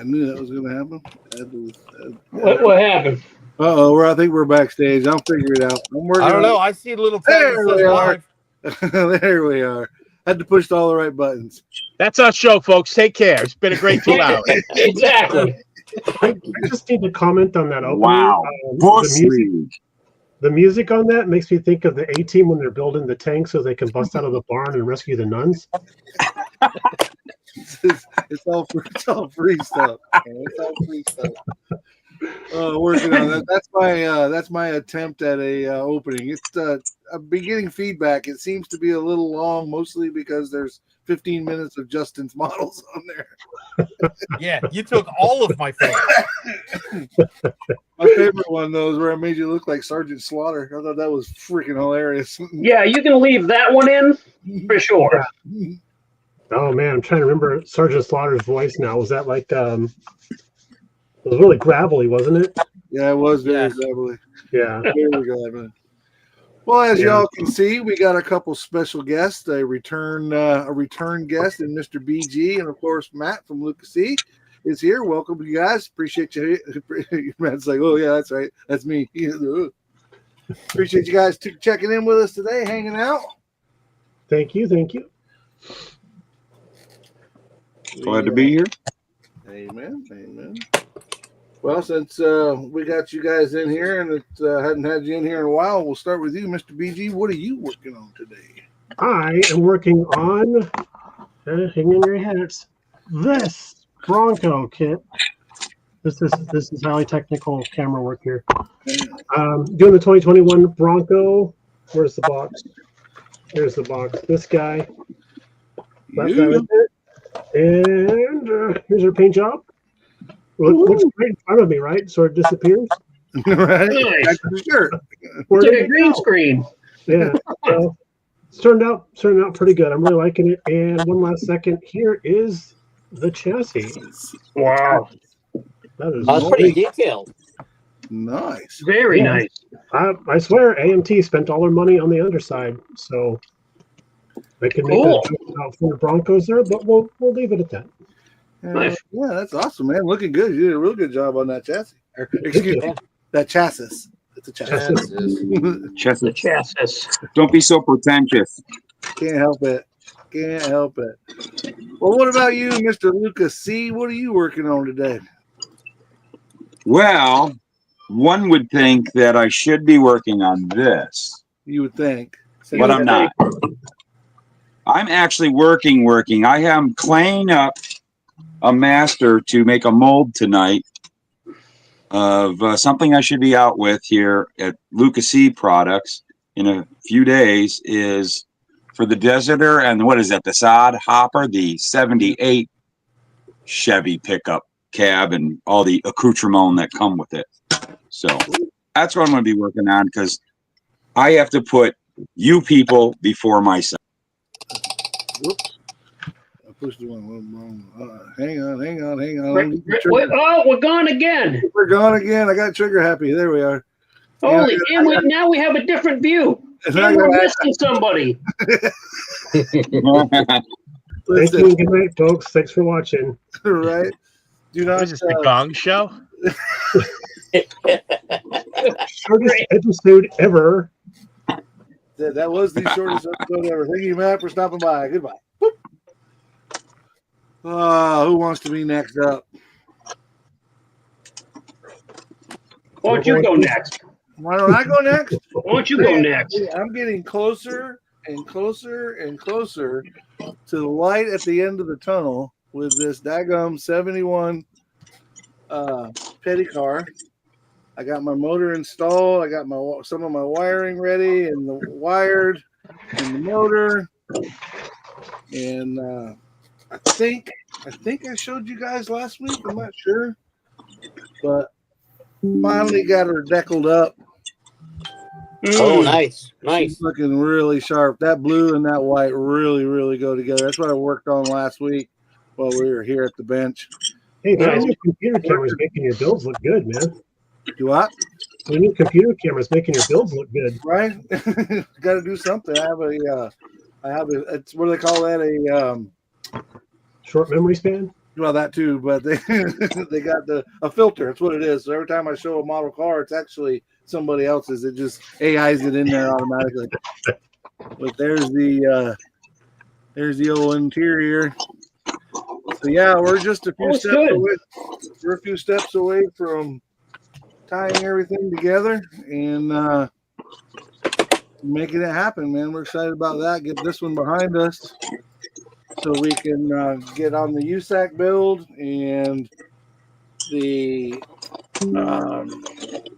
knew that was going to happen. What happened? I think we're backstage. I'll figure it out. I don't know. I see a little tag that says live. There we are. Had to push all the right buttons. That's our show, folks. Take care. It's been a great 2 hours. Exactly. I just need to comment on that opening. Wow. The music on that makes me think of the A-Team when they're building the tank so they can bust out of the barn and rescue the nuns. It's all free stuff. It's all free stuff. Working on that. That's my attempt at a opening. It's I'm getting feedback. It seems to be a little long, mostly because there's 15 minutes of Justin's models on there. Yeah, you took all of my favorites. My favorite one, though, is where I made you look like Sergeant Slaughter. I thought that was freaking hilarious. Yeah, you can leave that one in for sure. Oh man, I'm trying to remember Sergeant Slaughter's voice now. Was that like it was really gravelly, wasn't it? Yeah, it was very gravelly. Yeah. Very gravelly. Well, as y'all can see, we got a couple special guests, a return guest in Mr. BG, and of course Matt from Lucas C is here. Welcome, you guys. Appreciate you. Matt's like, oh yeah, that's right, that's me. Appreciate you guys checking in with us today, hanging out. Thank you. Glad to be here. Amen. Well, since we got you guys in here and hadn't had you in here in a while, we'll start with you, Mr. BG. What are you working on today? I am working on, hang in your hats, this Bronco kit. This is highly technical camera work here. Doing the 2021 Bronco. Where's the box? Here's the box. This guy. That is it. And here's our paint job. Looks right in front of me, right? So it disappears. Right. Nice. Sure. It's like a green screen. Yeah. So it's turned out pretty good. I'm really liking it. And one last second. Here is the chassis. Wow. That's pretty detailed. Nice. Very nice. I swear AMT spent all their money on the underside, so they can make that out for the Broncos there, but we'll leave it at that. Nice. Yeah, that's awesome, man. Looking good. You did a real good job on that chassis. Excuse me, that chassis. It's a chassis. Chassis. Don't be so pretentious. Can't help it. Well, what about you, Mr. Lucas C? What are you working on today? Well, one would think that I should be working on this. You would think. But I'm not. I'm actually working. I am claying up a master to make a mold tonight of something I should be out with here at Lucas C Products in a few days is for the Deserter and what is that, the Sod Hopper, the 78 Chevy pickup cab and all the accoutrement that come with it. So that's what I'm going to be working on because I have to put you people before myself. Whoops. I pushed the one wrong. Hang on. We're gone again. We're gone again. I got trigger happy. There we are. Holy, now we have a different view. And we're missing somebody. Thank you and good night, folks. Thanks for watching. Right. Do not. Is this the Gong Show? Shortest episode ever. That was the shortest episode ever. Thank you, Matt, for stopping by. Goodbye. Who wants to be next up? Why don't you go next? Why don't I go next? Why don't you go next? I'm getting closer and closer and closer to the light at the end of the tunnel with this daggum 71 petty car. I got my motor installed. I got some of my wiring ready and the wired and the motor. And I think I showed you guys last week. I'm not sure, but finally got her deckled up. Oh, nice. She's looking really sharp. That blue and that white really go together. That's what I worked on last week while we were here at the bench. Hey, that new computer camera is making your builds look good, man. Do what? The new computer camera is making your builds look good. Right? Got to do something. I have a. It's what do they call that? A short memory span. Well, that too, but they they got a filter. That's what it is. So every time I show a model car, it's actually somebody else's. It just AIs it in there automatically. But there's the old interior. So yeah, we're just a few it's steps good. away. We're a few steps away from tying everything together and making it happen, man. We're excited about that. Get this one behind us so we can get on the USAC build and the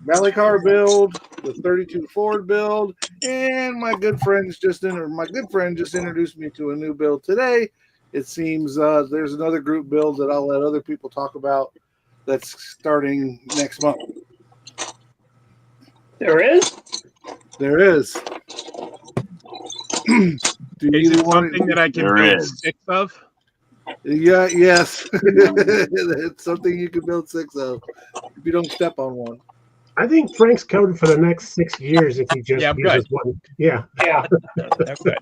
Valley car build, the 32 Ford build, and my good friend just introduced me to a new build today. It seems there's another group build that I'll let other people talk about that's starting next month. There is? There is. Do Is you it want something that I can There build is. 6 of? Yeah, yes. It's something you can build 6 of if you don't step on one. I think Frank's covered for the next 6 years if he just Yeah, I'm uses one. Yeah. Yeah, That's good.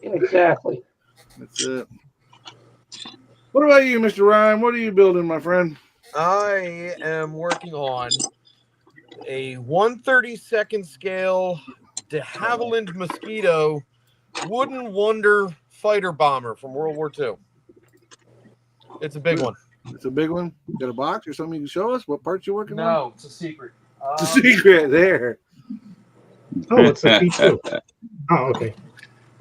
exactly. That's it. What about you, Mr. Ryan? What are you building, my friend? I am working on a 1/32 scale de Havilland Mosquito Wooden Wonder fighter bomber from World War II. It's a big one. It's a big one. Got a box or something you can show us? What parts you're working on? No, it's a secret. It's a secret there. Oh, it's a P2. Oh, okay.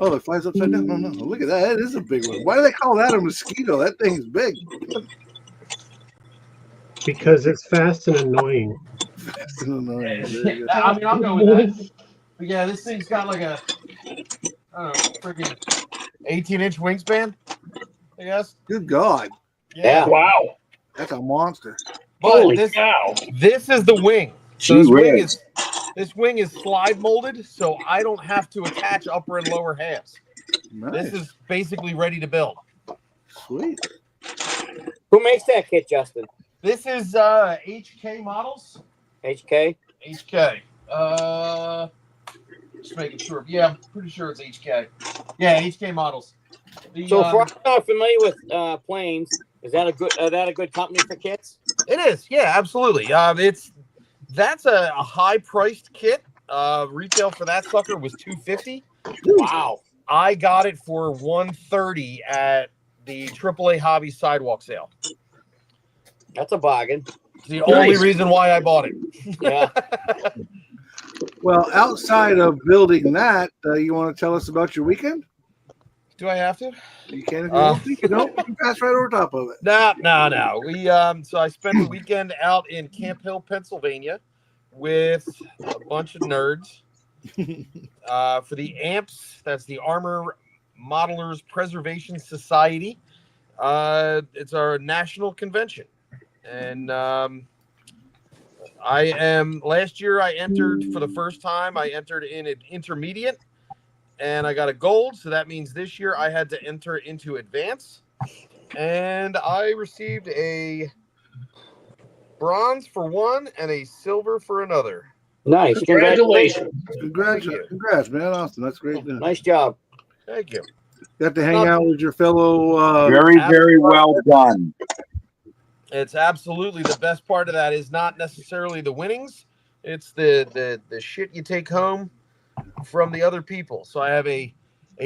Oh, it flies upside down. No, no. Look at that. That is a big one. Why do they call that a mosquito? That thing's big. Because it's fast and annoying. That's annoying. There you go. I mean, I'll go with that. But yeah, this thing's got like a, I don't know, freaking 18-inch wingspan, I guess. Good God. Yeah. Wow. That's a monster. But Holy this, cow. this is the wing. So Gee this wing whiz. this wing is slide molded, so I don't have to attach upper and lower halves. Nice. This is basically ready to build. Sweet. Who makes that kit, Justin? This is HK Models. HK? HK. Just making sure. Yeah, I'm pretty sure it's HK. Yeah, HK Models. The, So, if I'm not familiar with planes, is that a good company for kits? it is. Yeah, absolutely. That's a high priced kit. Retail for that sucker was $250. Wow. I got it for $130 at the AAA Hobby sidewalk sale. That's a bargain. It's the only Nice. reason why I bought it. Yeah. Well, outside of building that, you want to tell us about your weekend? Do I have to? You can if you want to. You don't. You can pass right over top of it. No. We so I spent the weekend out in Camp Hill, Pennsylvania, with a bunch of nerds for the AMPS. That's the Armor Modelers Preservation Society. It's our national convention, and last year I entered for the first time. I entered in an intermediate, and I got a gold. So that means this year I had to enter into advance, and I received a bronze for one and a silver for another. Nice. Congratulations. Congrats, man. Austin, that's great. Nice job. Thank you. Got to hang out with your fellow. Very, very well done. It's absolutely the best part of that is not necessarily the winnings. It's the shit you take home from the other people. So I have a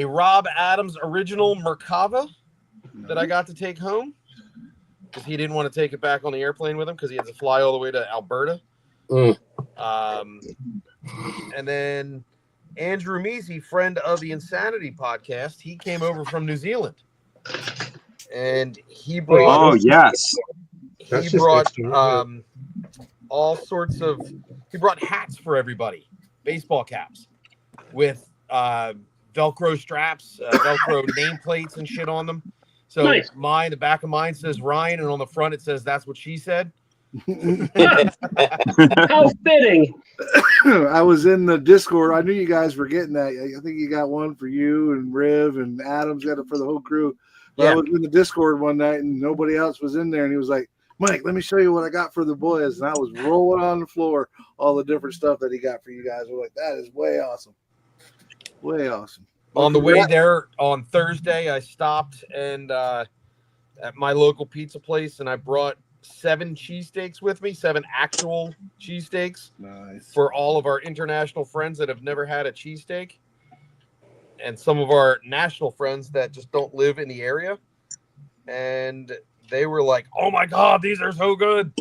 Rob Adams original Merkava that I got to take home because he didn't want to take it back on the airplane with him because he had to fly all the way to Alberta. Mm. And then Andrew Measy, friend of the Insanity podcast, he came over from New Zealand, and he brought. Oh, yes. That's He just brought extra. all sorts of. He brought hats for everybody, baseball caps with Velcro straps, Velcro nameplates and shit on them. So Nice. the back of mine says Ryan, and on the front it says "That's what she said." How fitting. I was in the Discord. I knew you guys were getting that. I think you got one for you and Riv and Adam's got it for the whole crew. But I was in the Discord one night and nobody else was in there. And he was like, Mike, let me show you what I got for the boys. And I was rolling on the floor, all the different stuff that he got for you guys. We're like, that is way awesome. Way awesome. On the way there on Thursday, I stopped and at my local pizza place, and I brought 7 cheesesteaks with me, 7 actual cheesesteaks Nice. for all of our international friends that have never had a cheesesteak, and some of our national friends that just don't live in the area. And they were like, "Oh my God, these are so good."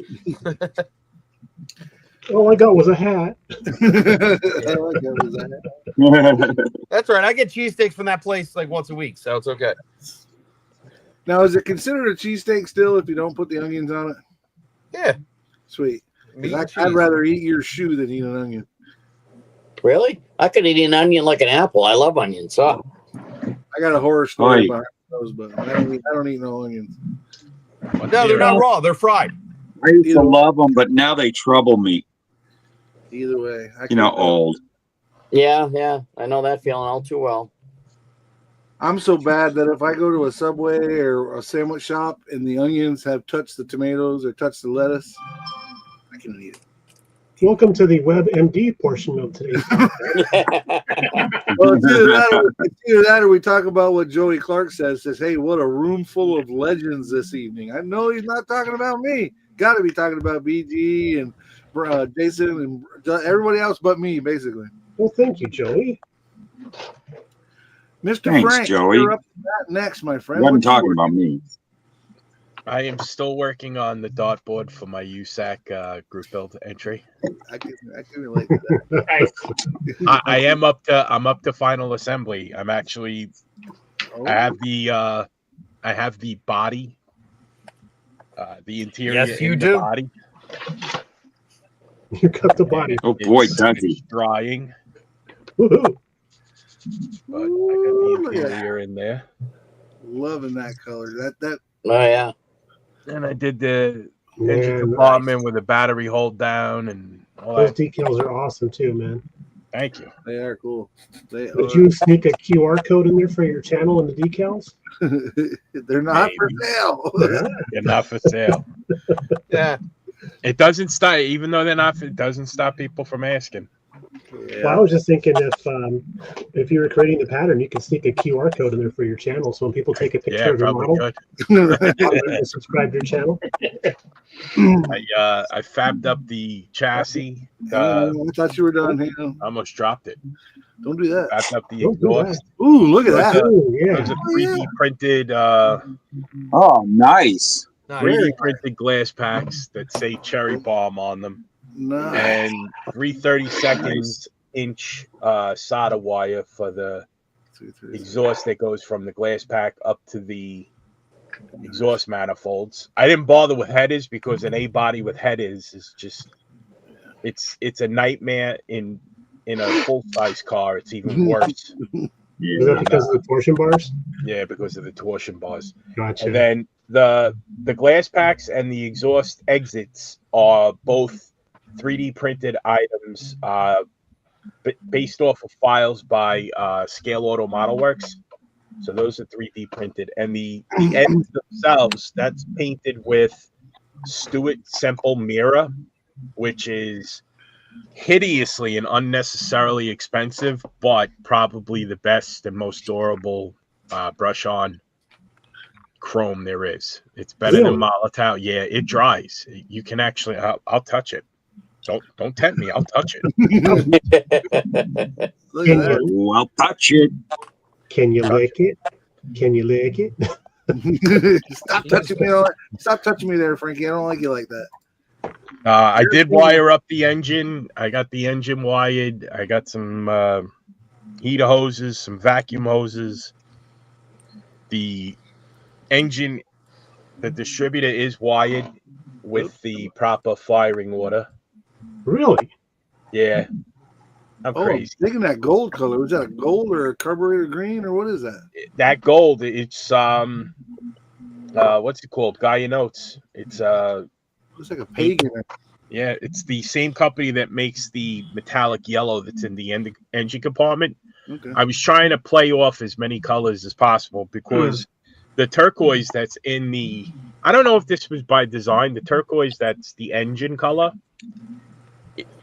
All I got was a hat. I like that. That's right. I get cheesesteaks from that place like once a week, so it's okay. Now, is it considered a cheesesteak still if you don't put the onions on it? Yeah. Sweet. 'Cause Meat and I'd cheese. rather eat your shoe than eat an onion. Really? I could eat an onion like an apple. I love onions. So. I got a horror story Oi. behind those, but I don't eat no onions. No, they're not raw. They're fried. I used to love them, but now they trouble me. Either way, You know, old. Yeah. I know that feeling all too well. I'm so bad that if I go to a Subway or a sandwich shop and the onions have touched the tomatoes or touched the lettuce, I can eat it. Welcome to the WebMD portion of today's Well, it's either that or we talk about what Joey Clark says, "Hey, what a room full of legends this evening." I know he's not talking about me. Got to be talking about BG and Jason and everybody else but me, basically. Well, thank you, Joey. Mr. Thanks, Frank, Joey. you're up to that next, my friend. Wasn't What you talking working about me. I am still working on the dartboard for my USAC group build entry. I can relate to that. I'm up to final assembly. I'm actually Oh, I have the body, the interior. Yes, you in the do. body. You got the body. Oh boy, It's does he? drying, Woohoo. but I Ooh, got look the at that. interior in there. Loving that color. That Oh yeah. And I did the engine Man, compartment with a battery hold down and all those that. decals are awesome too, man. Thank you. they are cool. They Did are. you sneak a QR code in there for your channel and the decals? They're not for Maybe. sale. They're not for sale. Yeah. It doesn't stop, even though they're not. It doesn't stop people from asking. Well, I was just thinking if you were creating the pattern, you could sneak a QR code in there for your channel, so when people take a picture Yeah, of your probably model, could. they subscribe to your channel. I fabbed up the chassis. I thought you were done. Hang on. I almost dropped it. Don't do that. Fabbed up the Don't do exhaust. Ooh, look at that. Oh, It yeah. was a Oh, 3D yeah. printed, Oh, nice. Nice. 3D printed glass packs that say Cherry Bomb on them, Nice. and 3/32 inch solder wire for the 2, 3. exhaust that goes from the glass pack up to the exhaust manifolds. I didn't bother with headers because an A body with headers is just it's a nightmare in a full size car. It's even worse. Is that because of the torsion bars? Yeah, because of the torsion bars. Gotcha. And then the glass packs and the exhaust exits are both 3D printed items based off of files by Scale Auto Model Works. So those are 3D printed, and the ends themselves, that's painted with Stuart Semple Mira, which is hideously and unnecessarily expensive, but probably the best and most durable brush on chrome there is. It's better Really? than Molotow. Yeah, it dries. You can actually, I'll touch it. Don't tempt me. I'll touch it. Look at that. Oh, I'll touch it. Can you lick it? Can you lick it? Stop touching me. Stop touching me there, Frankie. I don't like you like that. I did wire up the engine. I got the engine wired. I got some heater hoses, some vacuum hoses. The engine, the distributor is wired with the proper firing order. Really? Yeah. I'm Oh, crazy. thinking that gold color. Was that a gold or a carburetor green or what is that? That gold, it's what's it called? Gaia Notes. It's Looks like a pagan. yeah, it's the same company that makes the metallic yellow that's in the engine compartment. Okay. I was trying to play off as many colors as possible because the turquoise that's in the, I don't know if this was by design, the turquoise that's the engine color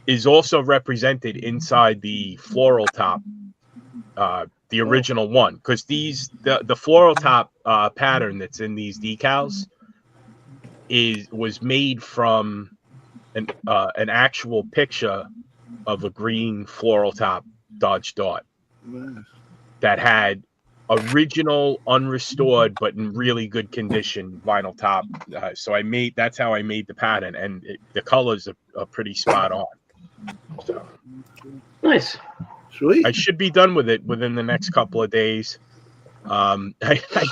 is also represented inside the floral top the original one, because the floral top pattern that's in these decals was made from an actual picture of a green floral top Dodge Dart that had original unrestored but in really good condition vinyl top. So that's how I made the pattern, and the colors are pretty spot on. So Nice. Sweet. I should be done with it within the next couple of days. I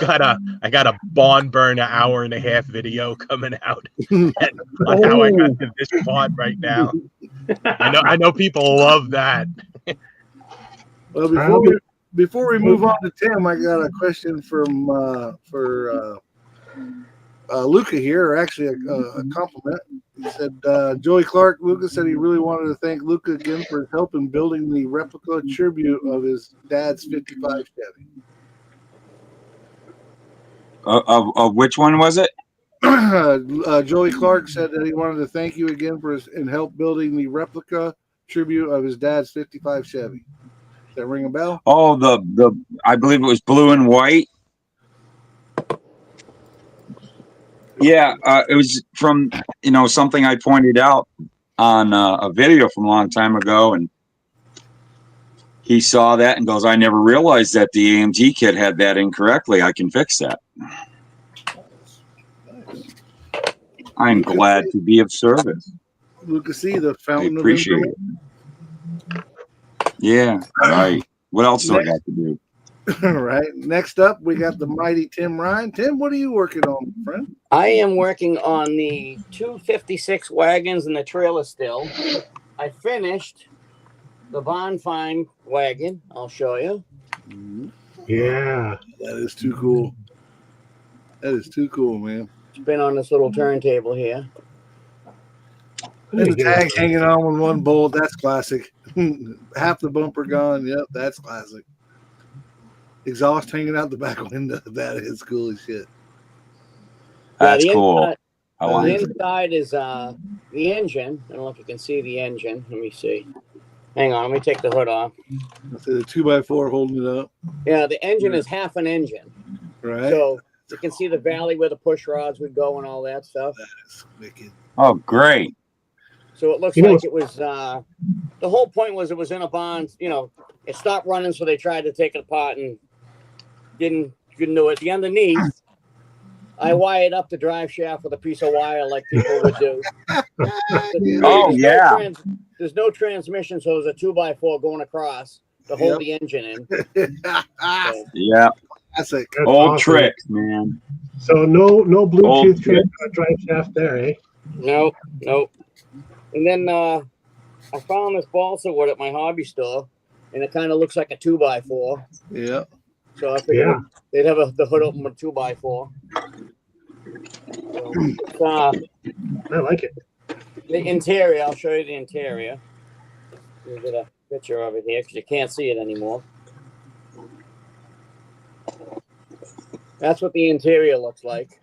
got a barn burner hour-and-a-half video coming out on how I got to this part right now. I know people love that. Well, before we move on to Tim, I got a question from Luca here, or actually a compliment. He said Joey Clark, Luca said he really wanted to thank Luca again for his help in building the replica tribute of his dad's 55 Chevy. Of which one was it? Joey Clark said that he wanted to thank you again for his help building the replica tribute of his dad's 55 Chevy. Does that ring a bell? Oh, the I believe it was blue and white. Yeah, it was from something I pointed out on a video from a long time ago, and he saw that and goes, "I never realized that the AMT kit had that incorrectly. I can fix that." I'm glad to be of service. Lucas C., the I fountain of appreciate information. it. Yeah, right. What else do I got to do? All right. Next up, we got the mighty Tim Ryan. Tim, what are you working on, friend? I am working on the 256 wagons and the trailer still. I finished the Bonfire wagon. I'll show you. Yeah. That is too cool. That is too cool, man. It's been on this little turntable here. And the tag hanging on with one bolt. That's classic. Half the bumper gone. Yep, that's classic. Exhaust hanging out the back window. That is cool as shit. That's the cool. Inside, I like the it. inside is the engine. I don't know if you can see the engine. Let me see. Hang on. Let me take the hood off. So the 2x4 holding it up. Yeah, the engine is half an engine. Right. So you can see the valley where the push rods would go and all that stuff. That is wicked. Oh, great. So it looks like it was the whole point was it was in a bond, it stopped running, so they tried to take it apart and couldn't do it. The underneath, I wired up the drive shaft with a piece of wire like people would do. Oh, yeah. There's no transmission, so there's a 2x4 going across to hold the engine in. So, Yeah. Classic. That's Old awesome. tricks, man. So no Bluetooth Old trick. drive shaft there, eh? no. And then I found this balsa wood at my hobby store, and it kind of looks like a 2x4. Yeah. So I figured they'd have the hood open with a 2x4. So, I like it. the interior, I'll show you the interior. Let me get a picture of it here because you can't see it anymore. That's what the interior looks like.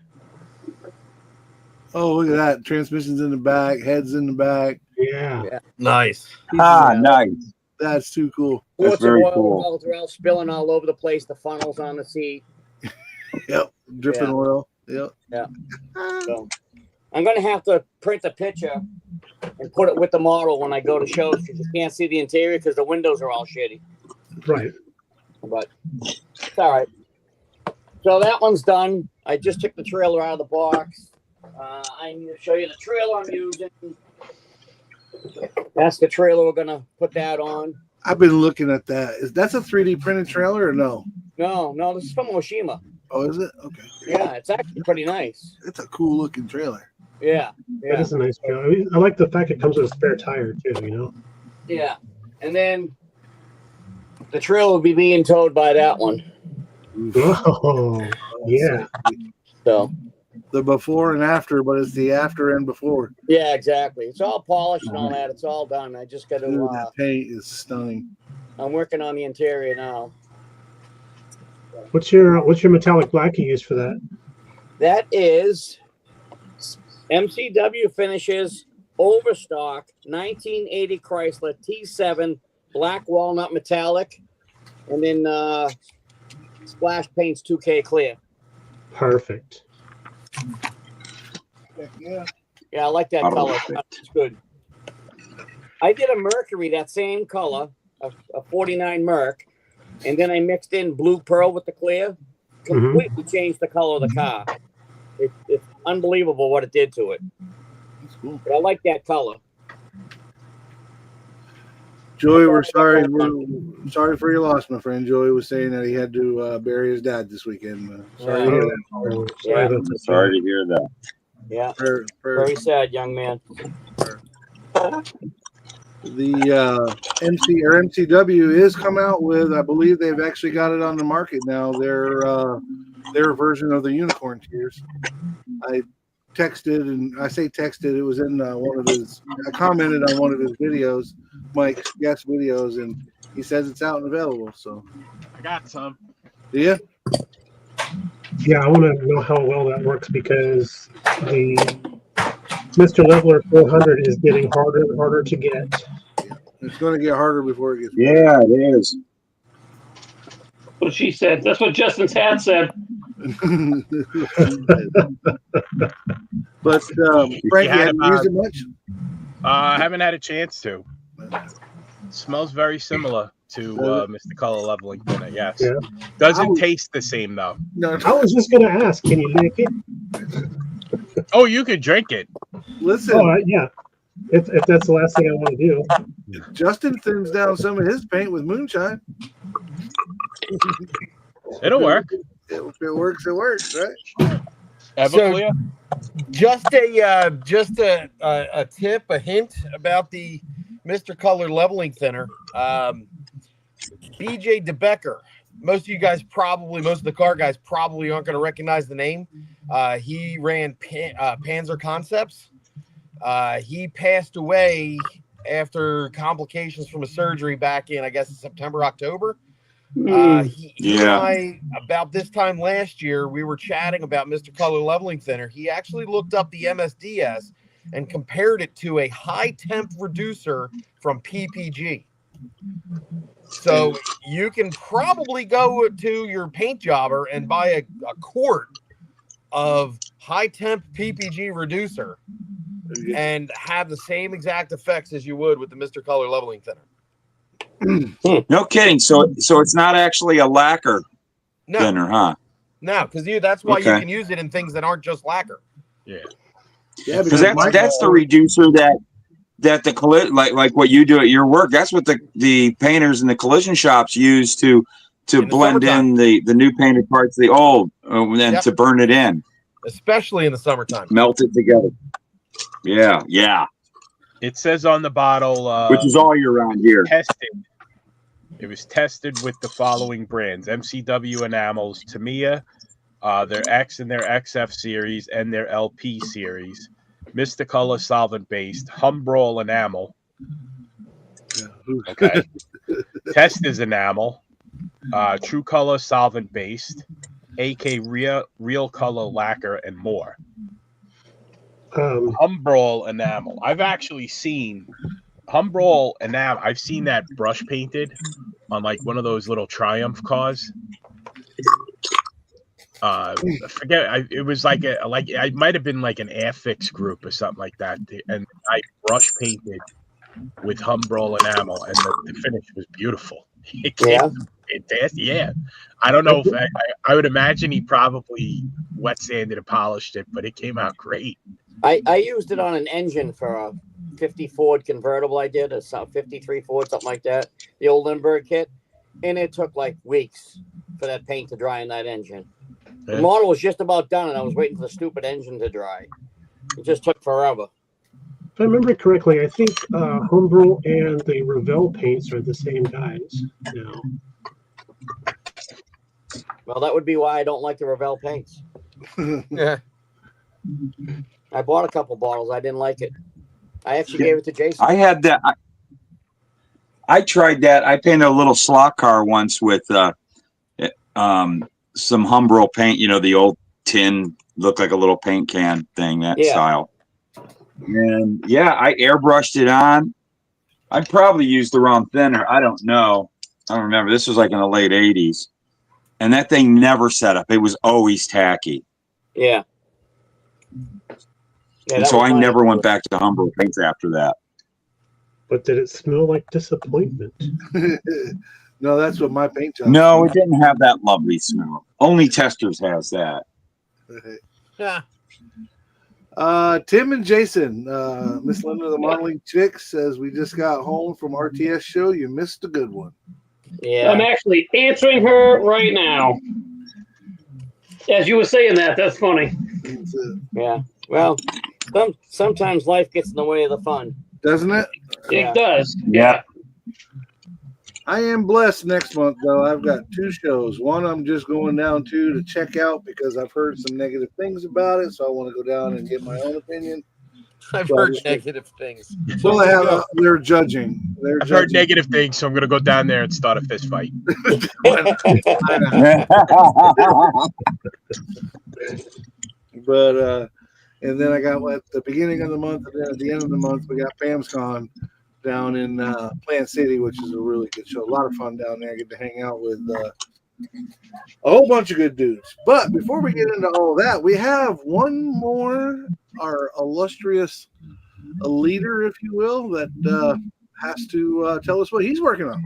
Oh, look at that. Transmission's in the back, heads in the back. Yeah. Nice. Nice. That's too cool. That's Quarts very of oil cool. wells are all spilling all over the place. The funnels on the seat. Yep. Dripping Yeah. oil. Yep. So I'm going to have to print a picture and put it with the model when I go to shows because you can't see the interior because the windows are all shitty. Right. But it's all right. So that one's done. I just took the trailer out of the box. I need to show you the trailer I'm using. That's the trailer we're going to put that on. I've been looking at that. That's a 3D printed trailer or no? No, this is from Oshima. Oh, is it? Okay. Yeah, it's actually pretty nice. It's a cool looking trailer. Yeah. That is a nice trailer. I like the fact it comes with a spare tire too, Yeah. And then the trailer will be being towed by that one. Oh, yeah. So, The before and after, but it's the after and before. yeah, exactly. It's all polished and all that. It's all done. I just got Dude, to, that paint is stunning. I'm working on the interior now. What's your metallic black you use for that? That is MCW Finishes Overstock 1980 Chrysler T7 Black Walnut Metallic. and then Splash Paints 2K Clear. Perfect. Yeah. Yeah, I like that color. It's good. I did a Mercury, that same color, a 49 Merc, and then I mixed in blue pearl with the clear. Completely changed the color of the car. It's unbelievable what it did to it. That's cool. But I like that color. Joey, we're sorry. We're sorry for your loss, my friend. Joey was saying that he had to bury his dad this weekend. Sorry to hear that. Sorry about that. Sorry to hear that. Yeah, Very very sad, young man. The MCW is come out with, I believe they've actually got it on the market now. Their version of the unicorn tears. I texted, and I say texted, it was in one of his, I commented on one of his videos, Mike's guest videos, and he says it's out and available. So I got some. do you? Yeah, I want to know how well that works because the Mr. Leveler 400 is getting harder and harder to get. It's going to get harder before it gets Yeah, it is. What she said. That's what Justin's hat said. But Frank, you haven't used it much? I haven't had a chance to. Smells very similar to Mr. Color Leveling Thinner. Yes. Yeah. Doesn't taste the same though. No, I was just going to ask, can you make it? Oh, you could drink it. listen. Oh, yeah. If that's the last thing I want to do. Justin thins down some of his paint with moonshine. It'll work. If it works, it works, right? Everclear? Just a tip, a hint about the Mr. Color Leveling Thinner. BJ DeBecker. Most of you guys most of the car guys probably aren't going to recognize the name. He ran Panzer Concepts. He passed away after complications from a surgery back in, I guess, September, October. He and I, about this time last year, we were chatting about Mr. Color Leveling Thinner. He actually looked up the MSDS and compared it to a high temp reducer from PPG. So you can probably go to your paint jobber and buy a quart of high temp PPG reducer and have the same exact effects as you would with the Mr. Color Leveling Thinner. No kidding. So it's not actually a lacquer thinner, huh? No, because that's why you can use it in things that aren't just lacquer. Yeah, because that's the reducer that the like what you do at your work. That's what the painters in the collision shops use to blend in the new painted parts of the old, and then to burn it in, especially in the summertime. Melt it together. Yeah. It says on the bottle, which is all year round here. Tested. It was tested with the following brands: MCW Enamels, Tamiya, their X and their XF series, and their LP series. Mr. Color solvent based, Humbrol enamel. Okay. Testers enamel, True Color solvent based, AK real color lacquer, and more. Humbrol enamel. I've actually seen Humbrol enamel. I've seen that brush painted on like one of those little Triumph cars. I forget. It was like it might have been like an Airfix group or something like that. And I brush painted with Humbrol enamel, and the finish was beautiful. It came fantastic. Yeah, I don't know if I would imagine he probably wet sanded and polished it, but it came out great. I used it on an engine for a 50 Ford convertible. I did a 53 Ford, something like that. The old Lindbergh kit, and it took like weeks for that paint to dry in that engine. The model was just about done, and I was waiting for the stupid engine to dry. It just took forever. If I remember correctly, I think Humbrol and the Revell paints are the same guys now. Well, that would be why I don't like the Revell paints. Yeah. I bought a couple bottles. I didn't like it. I actually gave it to Jason. I had that. I tried that. I painted a little slot car once with some Humbrol paint, the old tin, looked like a little paint can thing, that style. And I airbrushed it on. I probably used the wrong thinner. I don't know. I don't remember. This was like in the late 80s. And that thing never set up. It was always tacky. Yeah. And so I never went back to Humber paints after that. But did it smell like disappointment? No, that's what my paint job. No, it didn't have that lovely smell. Only Testers has that. Yeah. Tim and Jason, Miss Linda, the modeling chick, says we just got home from RTS show. You missed a good one. Yeah. I'm actually answering her right now. As you were saying that, that's funny. Yeah. Well, sometimes life gets in the way of the fun. Doesn't it? Yeah. It does. Yeah. I am blessed next month, though. I've got 2 shows. One I'm just going down to check out because I've heard some negative things about it, so I want to go down and get my own opinion. I've heard negative things. Well, they're judging. I've heard negative things, so I'm going to go down there and start a fist fight. But and then I got at the beginning of the month, and then at the end of the month, we got PamsCon down in Plant City, which is a really good show. A lot of fun down there. I get to hang out with a whole bunch of good dudes. But before we get into all that, we have one more, our illustrious leader, if you will, that has to tell us what he's working on.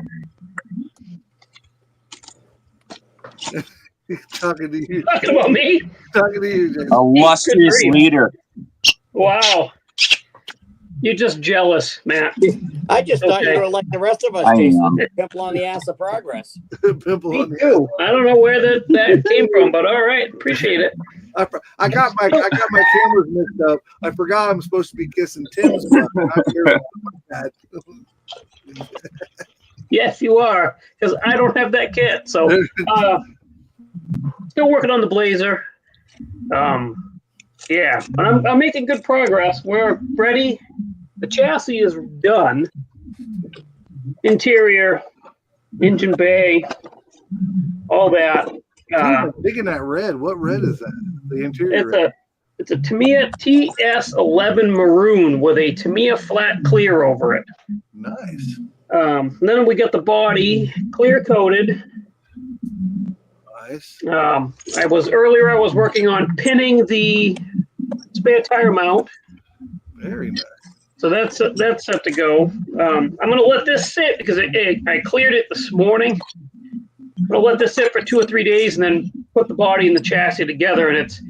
Talking to you. Talking about me? Talking to you, Jason. Illustrious leader. Wow. You're just jealous, Matt. I just thought you were like the rest of us, I Jason. am. Pimple on the ass of progress. Pimple Me on the too. I don't know where that came from, but all right. Appreciate it. I got my cameras mixed up. I forgot I'm supposed to be kissing Tim's butt. I'm here with that. Yes, you are, because I don't have that kit. So, still working on the Blazer. Yeah, but I'm making good progress. We're ready. The chassis is done. Interior, engine bay, all that. I'm digging that red. What red is that? The interior red. It's a Tamiya TS11 maroon with a Tamiya flat clear over it. Nice. Then we got the body clear coated. Nice. I was working on pinning the spare tire mount. Very nice. So that's set to go. I'm going to let this sit because I cleared it this morning. I'm going to let this sit for 2 or 3 days and then put the body and the chassis together. And it's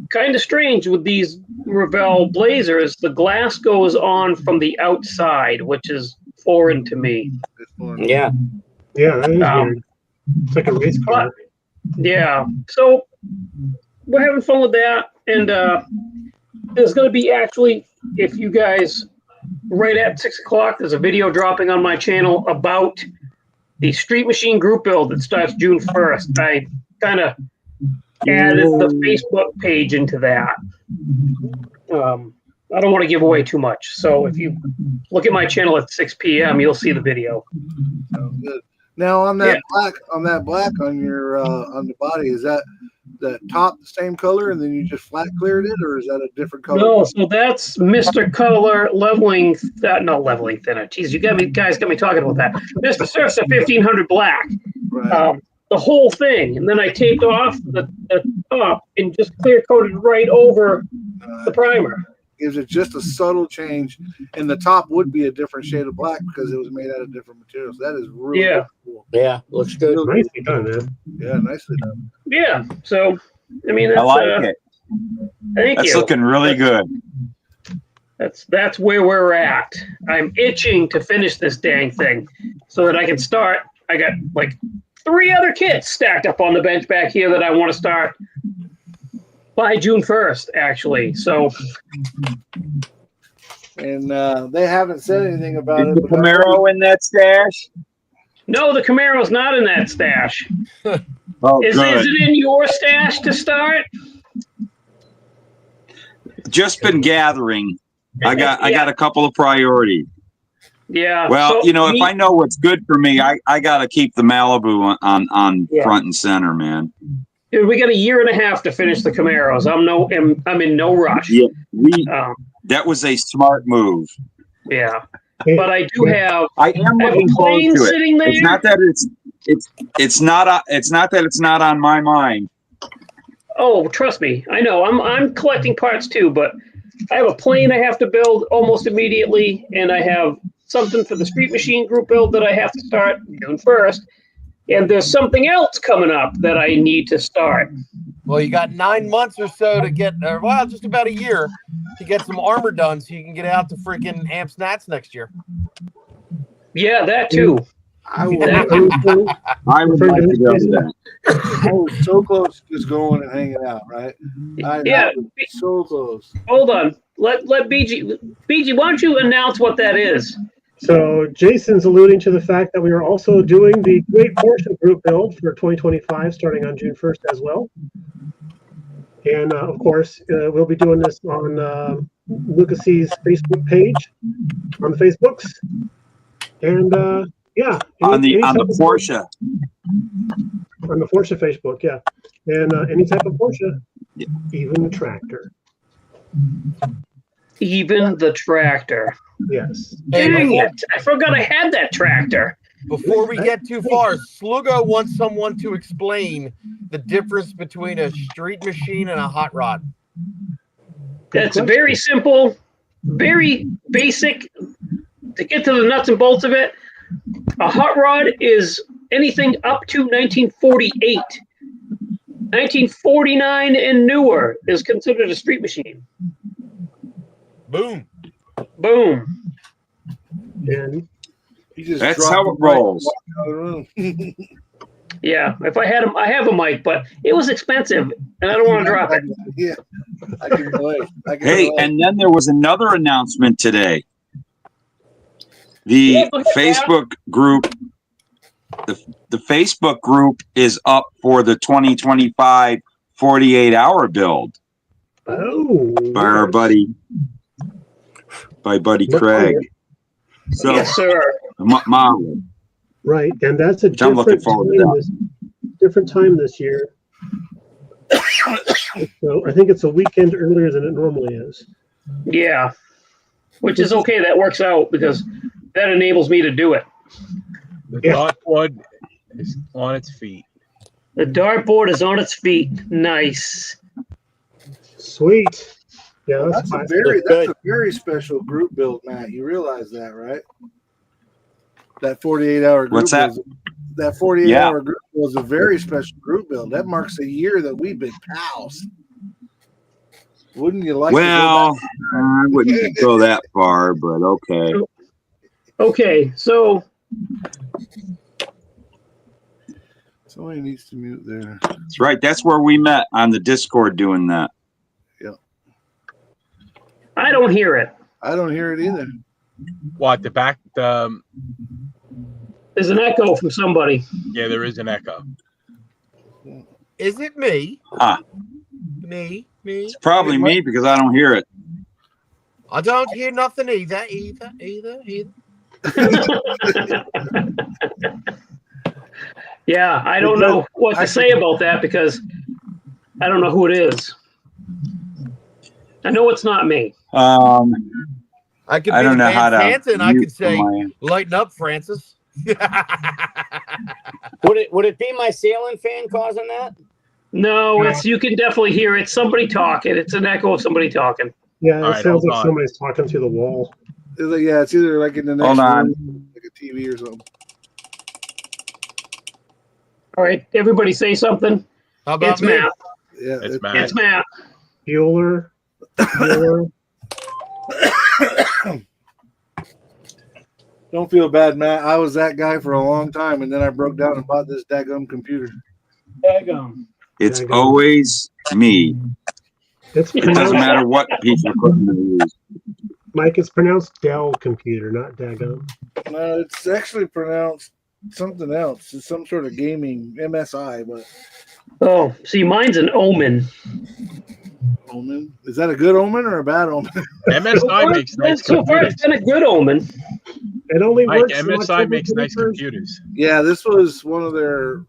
kind of strange with these Revell Blazers. The glass goes on from the outside, which is foreign to me. Yeah. Yeah, that is weird. It's like a race car. Yeah. So we're having fun with that. And there's going to be actually, if you guys, right at 6 o'clock, there's a video dropping on my channel about the Street Machine group build that starts June 1st. I kind of added the Facebook page into that. I don't want to give away too much. So if you look at my channel at 6 p.m., you'll see the video. Sounds good. Now on that black on your on the body, is that top the same color and then you just flat cleared it, or is that a different color? No, so that's Mr. Color leveling, not leveling thinner. Jeez, you guys got me talking about that. Mr. Surf's a 1500 black, Right. the whole thing, and then I taped off the top and just clear coated right over the primer. Gives it just a subtle change, and the top would be a different shade of black because it was made out of different materials. That is really cool. Yeah, looks good. Nicely done, man. Yeah, nicely done. Yeah, so I mean, that's, I like it. Thank That's you. looking really good. That's where we're at. I'm itching to finish this dang thing so that I can start. I got like 3 other kits stacked up on the bench back here that I want to start by June 1st, actually. So, And they haven't said anything about Is it. the but Camaro in that stash? no, the Camaro's not in that stash. Oh, Is good. it in your stash to start? Just been gathering. I got a couple of priorities. Yeah. Well, so if I know what's good for me, I got to keep the Malibu on Yeah. front and center, man. Dude, we got a year and a half to finish the Camaros. I'm in no rush. Yeah, Um, that was a smart move. yeah. but I do have. I am I have a looking forward plane to it. sitting there. It's not that it's not that it's not on my mind. Oh, trust me, I know. I'm collecting parts too, but I have a plane I have to build almost immediately, and I have something for the Street Machine group build that I have to start June 1st. And there's something else coming up that I need to start. Well, you got 9 months or so to get, well, just about a year to get some armor done so you can get out to freaking Amps Nats next year. Yeah, that too. I was, I would like to go to that. I was so close to just going and hanging out, right? Yeah. So close. Hold on. Let BG, why don't you announce what that is? So Jason's alluding to the fact that we are also doing the Great Porsche group build for 2025, starting on June 1st as well. And of course, we'll be doing this on Lucas's Facebook page, on the Facebooks, and yeah, On the Porsche. On the Porsche Facebook, yeah, and any type of Porsche, even the tractor. Even the tractor. Yes. Dang it! I forgot I had that tractor. Before we get too far, Slugo wants someone to explain the difference between a street machine and a hot rod. That's very simple, very basic. To get to the nuts and bolts of it, a hot rod is anything up to 1948. 1949 and newer is considered a street machine. Boom. Boom. And He just That's dropped how the it mic and rolls. walked out of the room. Yeah, if I had him, I have a mic, but it was expensive, and I don't want to drop it. Yeah, I can relate. Hey, and then there was another announcement today. The Yeah, look at that. Facebook group, the Facebook group is up for the 2025 48-hour build oh, by our buddy Craig. So, Yes, sir. Marlon. right, and that's a I'm looking different forward to time that. different time this year. So I think it's a weekend earlier than it normally is. Yeah, which is okay. That works out because that enables me to do it. The Yeah. dartboard is on its feet. The dartboard is on its feet. Nice. Sweet. Yeah, That's a fine. very special group build, Matt. You realize that, right? That 48-hour group What's that? build. That 48-hour group build is a very special group build. That marks a year that we've been pals. Wouldn't you like Well, to I wouldn't go that far, but okay. Okay, so Somebody needs to mute there. That's right. That's where we met on the Discord doing that. I don't hear it. I don't hear it either. What, the back? There's an echo from somebody. Yeah, there is an echo. Is it me? Ah. Me? It's probably me because I don't hear it. I don't hear nothing either. Yeah, I don't know what to say about that because I don't know who it is. I know it's not me. I could be I don't the know how Van to Hansen. I mute could say, from my- lighten up, Francis. Would it be my ceiling fan causing that? No, it's you can definitely hear it. Somebody talking. It's an echo of somebody talking. Yeah, it All right, sounds hold like on. somebody's talking through the wall. It's like, yeah, it's either like in the next Hold on. room, like a TV or something. All right, everybody say something. How about It's me? Matt. Yeah, It's it- Matt. It's Matt. Bueller. Bueller. Don't feel bad, Matt. I was that guy for a long time, and then I broke down and bought this daggum computer. Daggum. It's always me. It's It doesn't pronounced, matter what piece of equipment I use. Mike, it's pronounced Dell computer, not Daggum. No, it's actually pronounced something else. It's some sort of gaming MSI, but Oh, see, mine's an omen. omen. Is that a good omen or a bad omen? MSI makes nice So far, computers. it's been a good omen. It only Mike, works. on MSI October makes nice 31st. computers. Yeah, this was one of their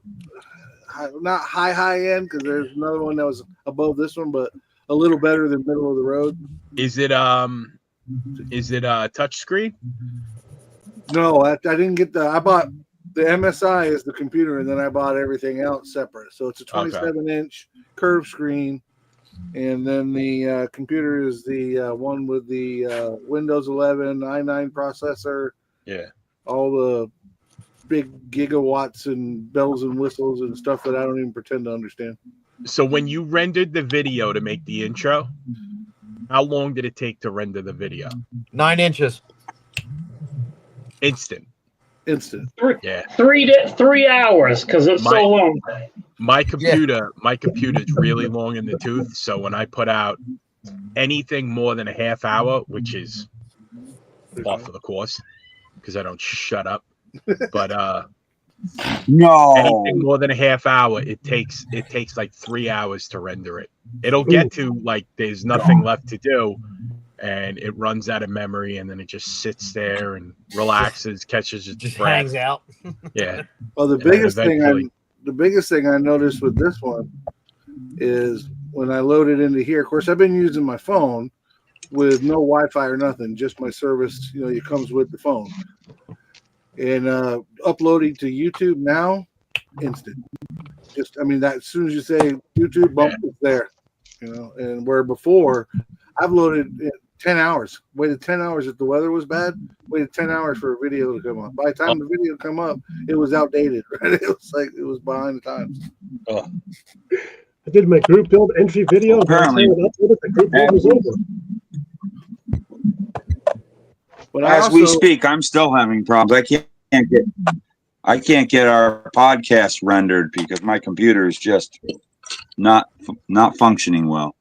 not high end because there's another one that was above this one, but a little better than middle of the road. Is it Is it a touch screen? No, I didn't get I bought the MSI is the computer, and then I bought everything else separate. So it's a 27-inch curved screen, and then the computer is the one with the Windows 11 i9 processor. Yeah. All the big gigawatts and bells and whistles and stuff that I don't even pretend to understand. So when you rendered the video to make the intro, how long did it take to render the video? 9 inches. Instant. Yeah. 3 hours because it's so long. My computer's really long in the tooth. So when I put out anything more than a half hour, which is off of the course because I don't shut up, but No. anything more than a half hour, it takes like 3 hours to render it. It'll get to like there's nothing left to do, and it runs out of memory, and then it just sits there and relaxes, catches its Just breath. hangs out. Yeah. Well, the eventually- biggest thing I noticed with this one is when I load it into here. Of course, I've been using my phone with no Wi-Fi or nothing, just my service. You know, it comes with the phone. And uploading to YouTube now, instant. Just, I mean, that as soon as you say YouTube, bump, it's there. You know, and where before, I've loaded 10 hours. Waited 10 hours if the weather was bad. Waited 10 hours for a video to come up. By the time the video come up, it was outdated. Right? It was like it was behind the times. I did my group build entry video. Apparently. The group build was over. But As we speak, I'm still having problems. I can't get our podcast rendered because my computer is just not functioning well.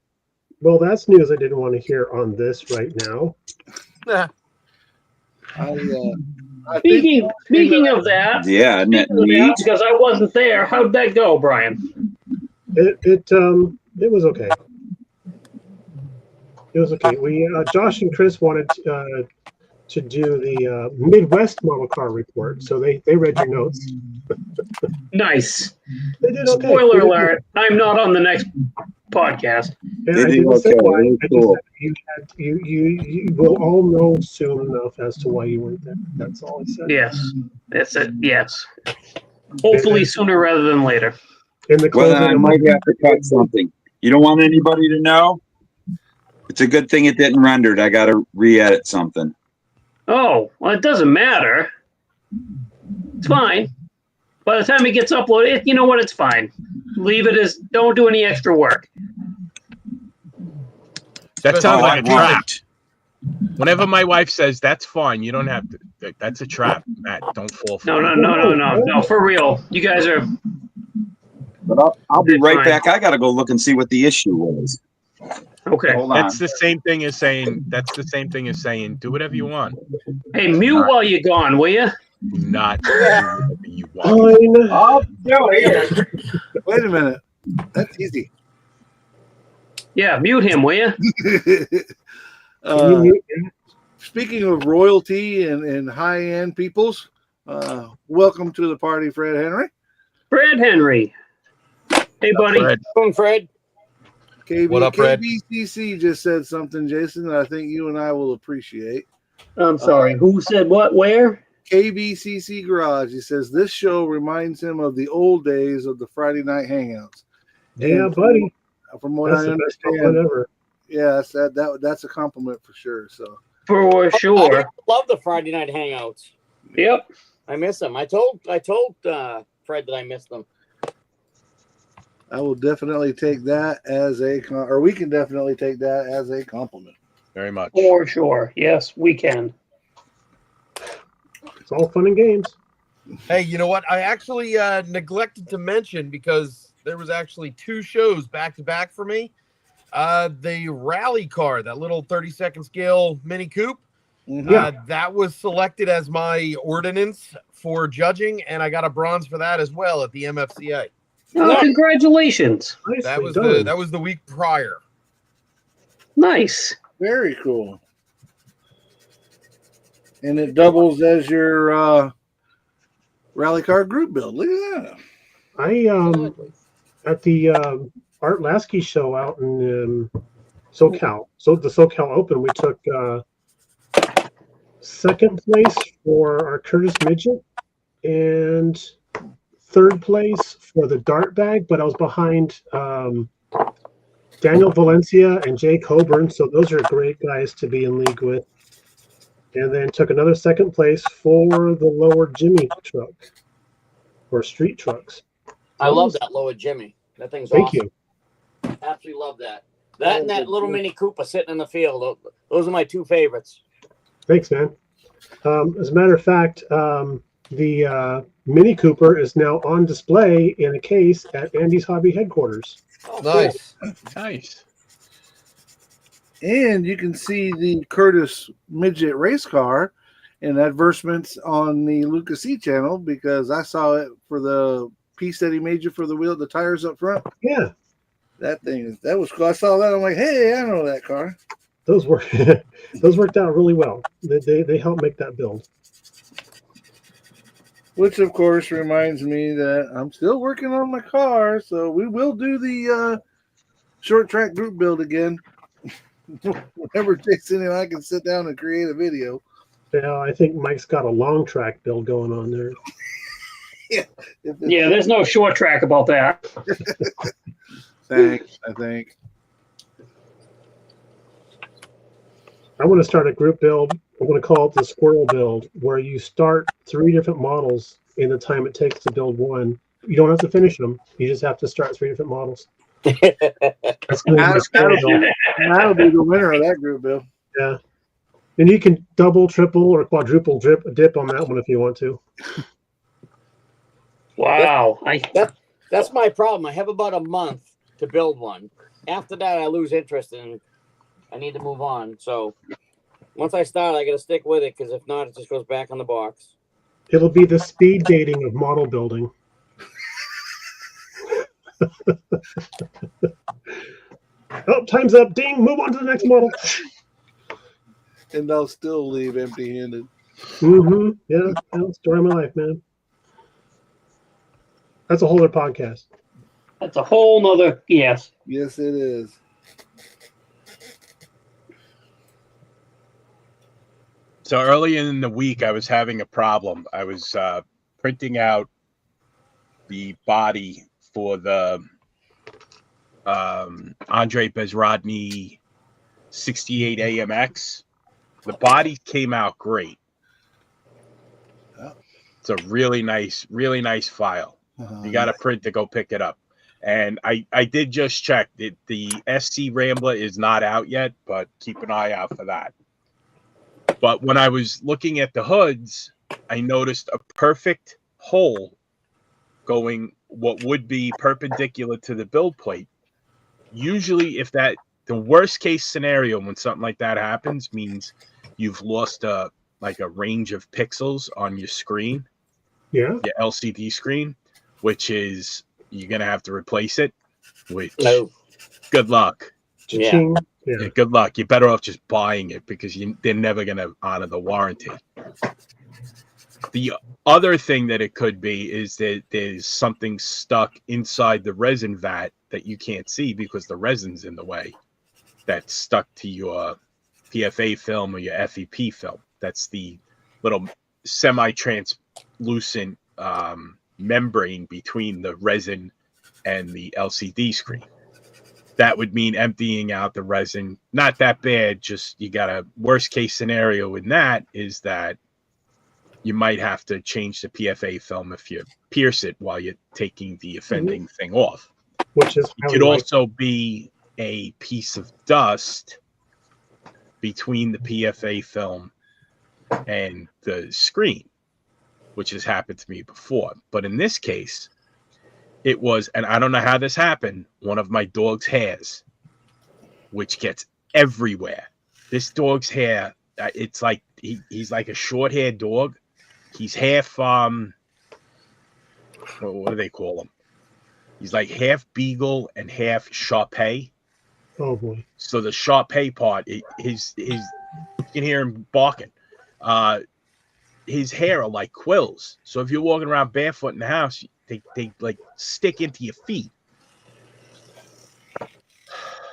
Well, that's news I didn't want to hear on this right now. Speaking of that, Yeah, isn't it neat? because I wasn't there, how'd that go, Brian? It was okay. It was okay. We Josh and Chris wanted to do the Midwest model car report, so they read your notes. Nice. They did okay. Spoiler alert, I'm not on the next podcast. And They I did didn't say okay. why. Really I just cool. said you will all know soon enough as to why you weren't there. That's all I said. Yes, that's it. Yes. Hopefully sooner rather than later. In the Well, closing, then I might have to cut something. You don't want anybody to know? It's a good thing it didn't render it. I got to re-edit something. Oh, well, it doesn't matter. It's fine. By the time it gets uploaded, you know what? It's fine. Leave it as, don't do any extra work. That sounds Oh, like a I trap. won't. Whenever my wife says that's fine, you don't have to. That's a trap, Matt. Don't fall for it. No, for real. You guys are, But I'll be It's right fine. back. I got to go look and see what the issue was. okay. Hold on. That's the same thing as saying. That's the same thing as saying. Do whatever you want. Hey, mute while you're gone, will you? Do not do whatever you want. fine. I'll do it. Wait a minute. That's easy. Yeah, mute him, will you? Speaking of royalty and high-end peoples, welcome to the party, Fred Henry. Fred Henry. Hey, buddy. Fred, Boom, Fred. What up, Fred? KBCC just said something, Jason, that I think you and I will appreciate. I'm sorry. Who said what? Where? KBCC Garage. He says this show reminds him of the old days of the Friday night hangouts. Yeah, And buddy. From what That's I the best one understand, ever. yes, that's a compliment for sure. So For sure. I love the Friday night hangouts. Yep. I miss them. I told Fred that I missed them. I will definitely take that as or we can definitely take that as a compliment. very much. For sure. Yes, we can. It's all fun and games. Hey, you know what? I actually neglected to mention because there was actually 2 shows back to back for me. The rally car, that little 32nd scale Mini Coupe, that was selected as my ordinance for judging, and I got a bronze for that as well at the MFCA. Oh, congratulations. Nicely That done. was the week prior. Nice. Very cool. And it doubles as your rally car group build. Look at that. I at the Art Lasky show out in SoCal. So the SoCal Open, we took second place for our Curtis Midget, and third place for the Dart Bag, but I was behind Daniel Valencia and Jay Coburn, so those are great guys to be in league with. And then took another second place for the Lower Jimmy truck, or street trucks. I love that Lower Jimmy. That thing's Thank awesome. you. Absolutely love that. That and that little Mini Cooper sitting in the field. Those are my two favorites. Thanks, man. As a matter of fact, the Mini Cooper is now on display in a case at Andy's Hobby headquarters. Oh, Nice. Nice. And you can see the Curtis Midget race car in advertisements on the Lucas C channel, because I saw it for the piece that he made you for the tires up front. Yeah, That was cool. I saw that. I'm like, hey, I know that car. those worked out really well. They helped make that build. Which, of course, reminds me that I'm still working on my car, so we will do the short track group build again. Whenever Jason and I can sit down and create a video. Yeah, I think Mike's got a long track build going on there. Yeah, there's no short track about that. Thanks, I think. I want to start a group build. I'm going to call it the squirrel build, where you start 3 different models in the time it takes to build one. You don't have to finish them. You just have to start 3 different models. That's going to be my squirrel build. That'll be the winner of that group, Bill. Yeah. And you can double, triple, or quadruple dip on that one if you want to. Wow. That's my problem. I have about a month to build one. After that, I lose interest and I need to move on. So once I start, I got to stick with it, because if not, it just goes back on the box. It'll be the speed dating of model building. Oh, time's up. Ding. Move on to the next model. And they'll still leave empty-handed. Mm-hmm. Yeah, story of my life, man. That's a whole other podcast. That's a whole nother, yes. Yes, it is. So early in the week, I was having a problem. I was printing out the body for the Andre Bezrodny 68 AMX. The body came out great. It's a really nice file. You got to print to go pick it up. And I did just check that the SC Rambler is not out yet, but keep an eye out for that. But when I was looking at the hoods, I noticed a perfect hole going what would be perpendicular to the build plate. Usually, if the worst case scenario when something like that happens means you've lost a range of pixels on your screen, your LCD screen, which is you're gonna have to replace it. Which good luck. Yeah. Yeah. Good luck. You're better off just buying it, because they're never gonna honor the warranty. The other thing that it could be is that there's something stuck inside the resin vat that you can't see because the resin's in the way. That's stuck to your PFA film or your FEP film. That's the little semi-translucent membrane between the resin and the LCD screen. That would mean emptying out the resin. Not that bad, just you got a worst case scenario in that is that you might have to change the PFA film if you pierce it while you're taking the offending thing off. Which is it could also be a piece of dust between the PFA film and the screen, which has happened to me before. But in this case, it was, and I don't know how this happened, one of my dog's hairs, which gets everywhere. This dog's hair, it's like he's like a short-haired dog. He's half what do they call him? He's like half beagle and half Shar-Pei. Oh boy! So the Shar-Pei part, his you can hear him barking. His hair are like quills. So if you're walking around barefoot in the house, they like stick into your feet.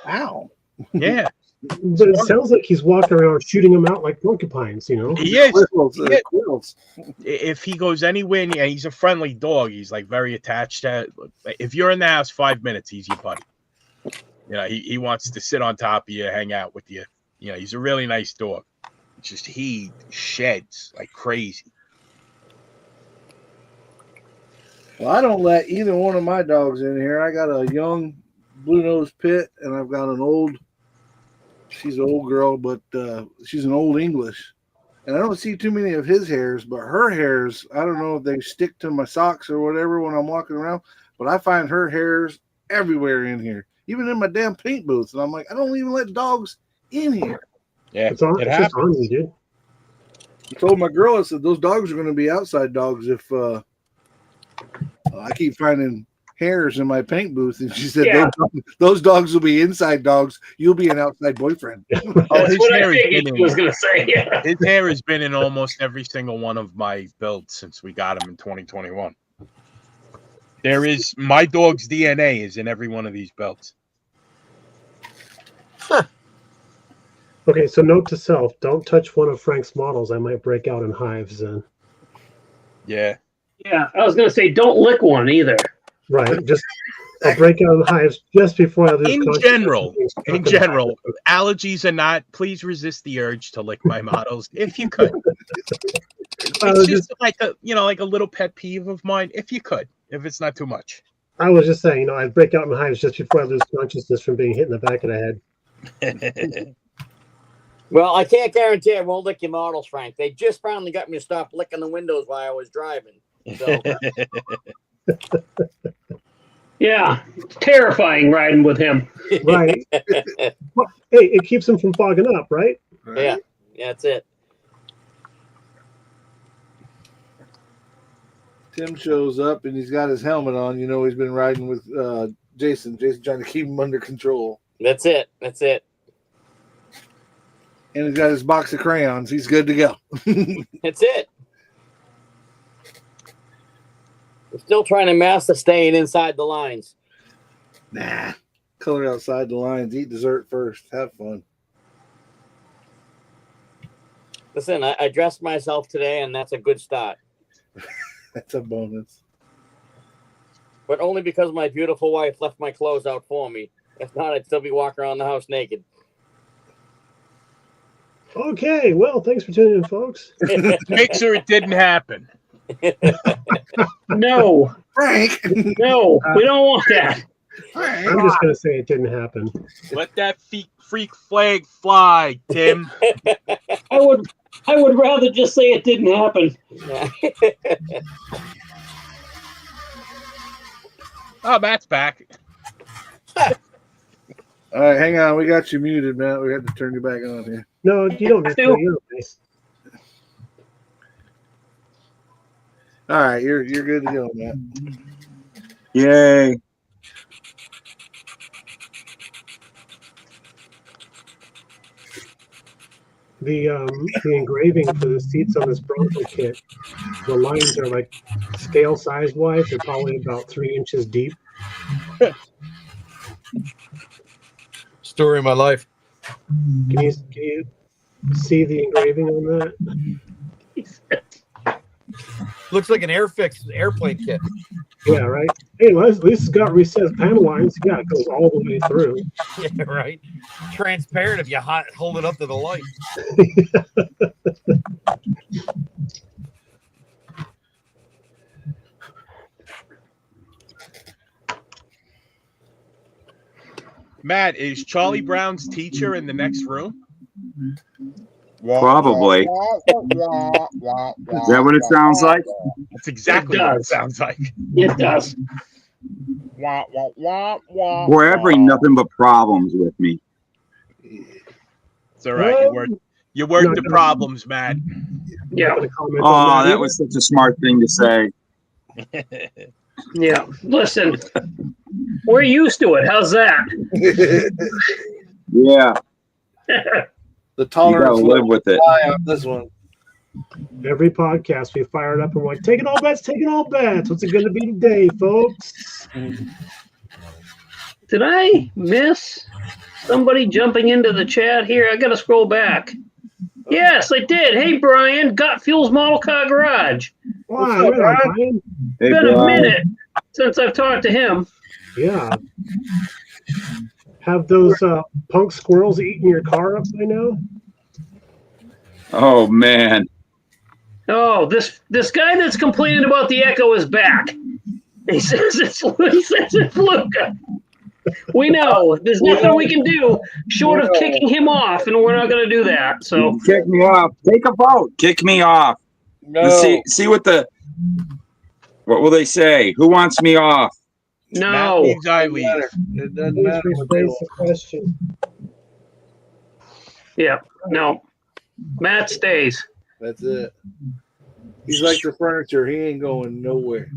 Ow! Yeah. But it sounds like he's walking around shooting them out like porcupines, you know? He is. Quills, Yeah. quills. If he goes anywhere, and he's a friendly dog. He's like very attached to. If you're in the house 5 minutes, he's your buddy. You know, he wants to sit on top of you, hang out with you. You know, he's a really nice dog. It's just he sheds like crazy. Well, I don't let either one of my dogs in here. I got a young blue-nosed pit, and I've got an old. She's an old girl, but she's an old English. And I don't see too many of his hairs, but her hairs, I don't know if they stick to my socks or whatever when I'm walking around, but I find her hairs everywhere in here, even in my damn paint booth. And I'm like, I don't even let dogs in here. Yeah, It's on, it it's just happens. on you, dude. I told my girl, I said, those dogs are going to be outside dogs if I keep finding hairs in my paint booth. And she said, Yeah. those dogs will be inside dogs. You'll be an outside boyfriend. Oh, That's his what I hair has figured been he was in. going to say. Yeah. His hair has been in almost every single one of my builds since we got him in 2021. There is my dog's DNA is in every one of these belts. Okay, so note to self, don't touch one of Frank's models. I might break out in hives then. Yeah. Yeah. I was going to say, don't lick one either. Right, just I'll break out in hives just before I lose In consciousness. general, allergies or not, please resist the urge to lick my models if you could. It's just like a like a little pet peeve of mine. If you could, if it's not too much. I was just saying, I'd break out in hives just before I lose consciousness from being hit in the back of the head. Well, I can't guarantee I won't lick your models, Frank. They just finally got me to stop licking the windows while I was driving. So Yeah. It's terrifying riding with him. Right. Well, hey, it keeps them from fogging up, right? yeah, that's it. Tim shows up and he's got his helmet on. You know, he's been riding with Jason. Jason trying to keep him under control. That's it. That's it. And he's got his box of crayons. He's good to go. That's it. We're still trying to master staying inside the lines. Nah. Color outside the lines. Eat dessert first. Have fun. Listen, I dressed myself today, and that's a good start. That's a bonus. But only because my beautiful wife left my clothes out for me. If not, I'd still be walking around the house naked. Okay, well, thanks for tuning in, folks. Make sure it didn't happen. No. Frank! No. We don't want that. I'm just going to say it didn't happen. Let that freak flag fly, Tim. I would rather just say it didn't happen. Oh, Matt's back. All right, hang on. We got you muted, man. We have to turn you back on here. No, you don't have to. You're okay. All right, you're good to go, Matt. Yay. The engraving for the seats on this Bronco kit, the lines are like scale size wise. They're probably about 3 inches deep. Story of my life. Can you see the engraving on that? Looks like an Airfix airplane kit. Yeah, right. Hey, well, at least it's got recessed panel lines. Yeah, it goes all the way through. Yeah, right. Transparent if you hold it up to the light. Matt, is Charlie Brown's teacher in the next room? Probably. Is that what it sounds like? That's exactly what it sounds like. It does. Boy, I bring nothing but problems with me. It's all right. You work the problems, Matt. Yeah. Oh, that was such a smart thing to say. Yeah. Listen, we're used to it. How's that? Yeah, The you tolerance gotta live with it. high on this one. Every podcast we fired up and we're like, taking all bets. What's it going to be today, folks? Did I miss Somebody jumping into the chat here. I got to scroll back. Yes, I did. Hey, Brian, Got Fuels Model Car Garage. Why? up, Brian? Brian? Hey, Been a Brian. minute since I've talked to him. Yeah. Have those punk squirrels eaten your car up by now? Oh man. Oh, this guy that's complaining about the Echo is back. He says it's Luca. We know there's nothing we can do short of kicking him off, and we're not going to do that. So Kick me off. Take a vote. Kick me off. No. Let's see what will they say? Who wants me off? Matt no. leaves, I leave. It doesn't Please matter what they rephrase want. the question. Yeah, no. Matt stays. That's it. He's like the furniture. He ain't going nowhere.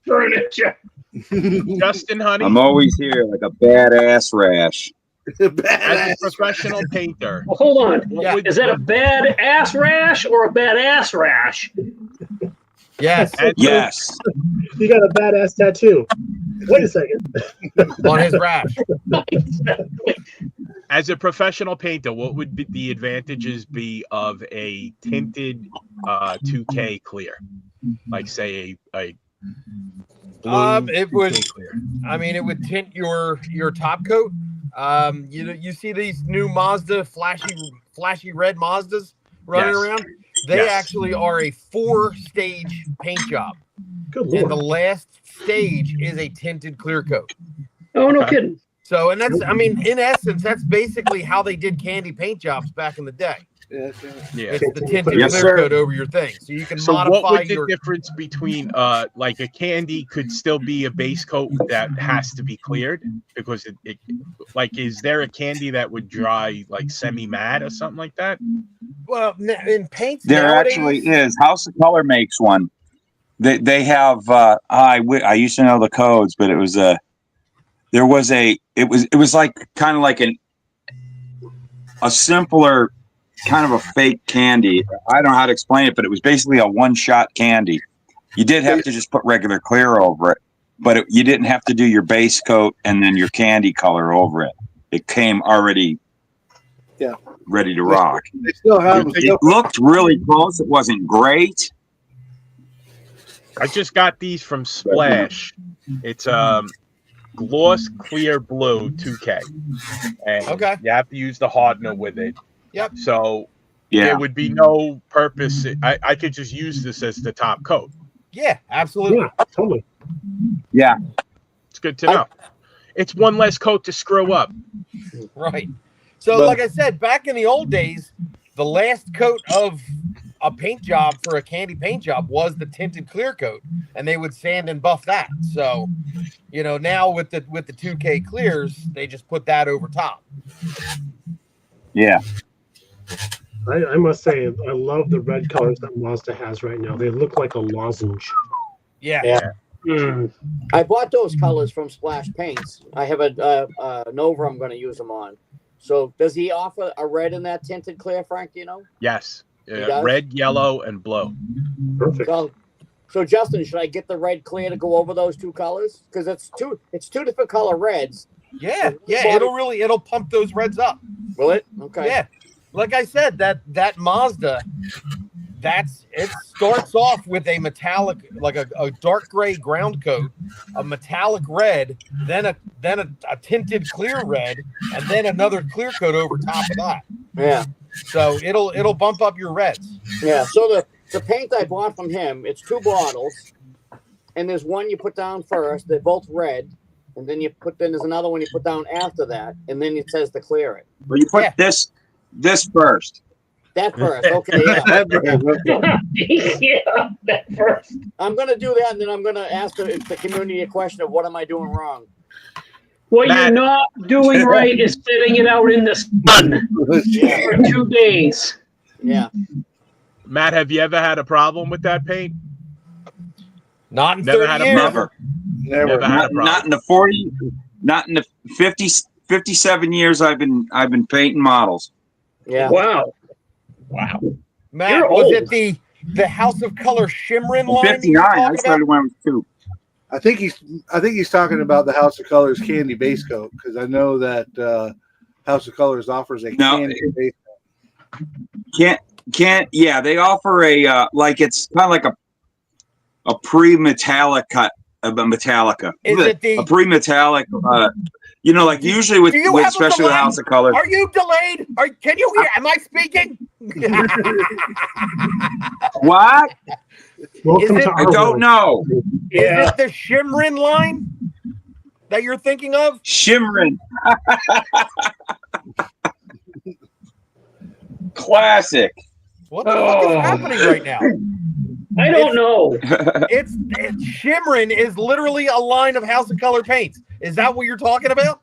Furniture. Justin, honey, I'm always here like a badass rash. as a Badass. professional painter, Well, hold on. what would- Is that a bad ass rash or a badass rash? Yes, as a- Yes. You got a badass tattoo. Wait a second. on his rash. as a professional painter, what would the advantages be of a tinted 2K clear? Like say a blue It would. 2K clear. I mean, it would tint your top coat. You see these new Mazda flashy red Mazdas running Yes. around. They Yes. actually are a 4-stage paint job, Good and the lord. last stage is a tinted clear coat. Oh, no Okay. kidding. So, and that's, I mean, in essence, that's basically how they did candy paint jobs back in the day. Yeah. Yeah. It's the tinted Yes, clear sir. coat over your thing, so you can So what modify would the your. difference between like a candy could still be a base coat that has to be cleared because it like is there a candy that would dry like semi matte or something like that? Well, in paints There nowadays, actually is. House of Color makes one. They have. I used to know the codes, but it was a. There was a. It was like kind of like a simpler, kind of a fake candy. I don't know how to explain it, but it was basically a one-shot candy. You did have to just put regular clear over it, but you didn't have to do your base coat and then your candy color over it. It came already. Yeah. Ready to rock. They still have It looked really close. It wasn't great. I just got these from Splash. It's gloss clear blue 2K, and Okay. you have to use the hardener with it. Yep. So Yeah. there would be no purpose. I could just use this as the top coat. yeah, absolutely. Yeah, totally. Yeah. It's good to know. It's one less coat to screw up. Right. So, But- like I said, back in the old days, the last coat of a paint job for a candy paint job was the tinted clear coat, and they would sand and buff that. So, now with the 2K clears, they just put that over top. Yeah. I must say, I love the red colors that Mazda has right now. They look like a lozenge. Yeah. Yeah. Hmm. I bought those colors from Splash Paints. I have a Nova I'm going to use them on. So does he offer a red in that tinted clear, Frank? Do you know? Yes. does? Red, yellow, and blue. Perfect. So Justin, should I get the red clear to go over those two colors? Because it's two different color reds. Yeah. It'll pump those reds up. Will it? Okay. Yeah. Like I said, that Mazda, it starts off with a metallic, like a dark gray ground coat, a metallic red, then a tinted clear red, and then another clear coat over top of that. Yeah. So it'll bump up your reds. Yeah. So the paint I bought from him, it's 2 bottles, and there's one you put down first. They're both red, and then there's another one you put down after that, and then it says to clear it. Well, you put Yeah. this first. That first, okay. Yeah. Yeah, that first. I'm gonna do that, and then I'm gonna ask the community a question of what am I doing wrong. What Matt. you're not doing right is sitting it out in the sun for 2 days. Yeah. Matt, have you ever had a problem with that paint? Not in Never 30 had a years. Never. Never Never. had a Not problem. in the 40, not in the 50, 57 years I've been painting models. Yeah. Wow. Wow. Matt, You're was old. it the House of Color Shimmerin line? you were 59. I talking started about? when I was 2. I think he's talking about the House of Colors candy base coat, because I know that House of Colors offers a candy base coat. Yeah, they offer a like it's kind of like a pre-metallic cut of a Metallica. Is it a pre-metallic? You know, like usually with especially with House of Colors. Are you delayed? Can you hear? Am I speaking? What? Welcome Is it- to I our don't world. know. Yeah. Is it the Shimrin line that you're thinking of? Shimmerin. Classic. What the fuck is happening right now? I don't know. It's Shimrin is literally a line of House of Color paints. Is that what you're talking about?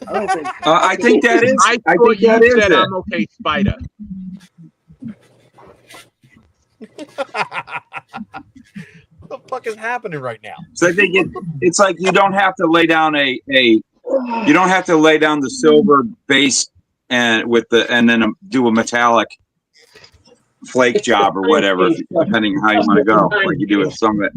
I don't think I think that is. I I thought think that you is said it. I'm okay, Spider. What the fuck is happening right now? So I think it's like you don't have to lay down you don't have to lay down the silver base and then do a metallic flake job or whatever, depending on how you want to go, like you do with some of it.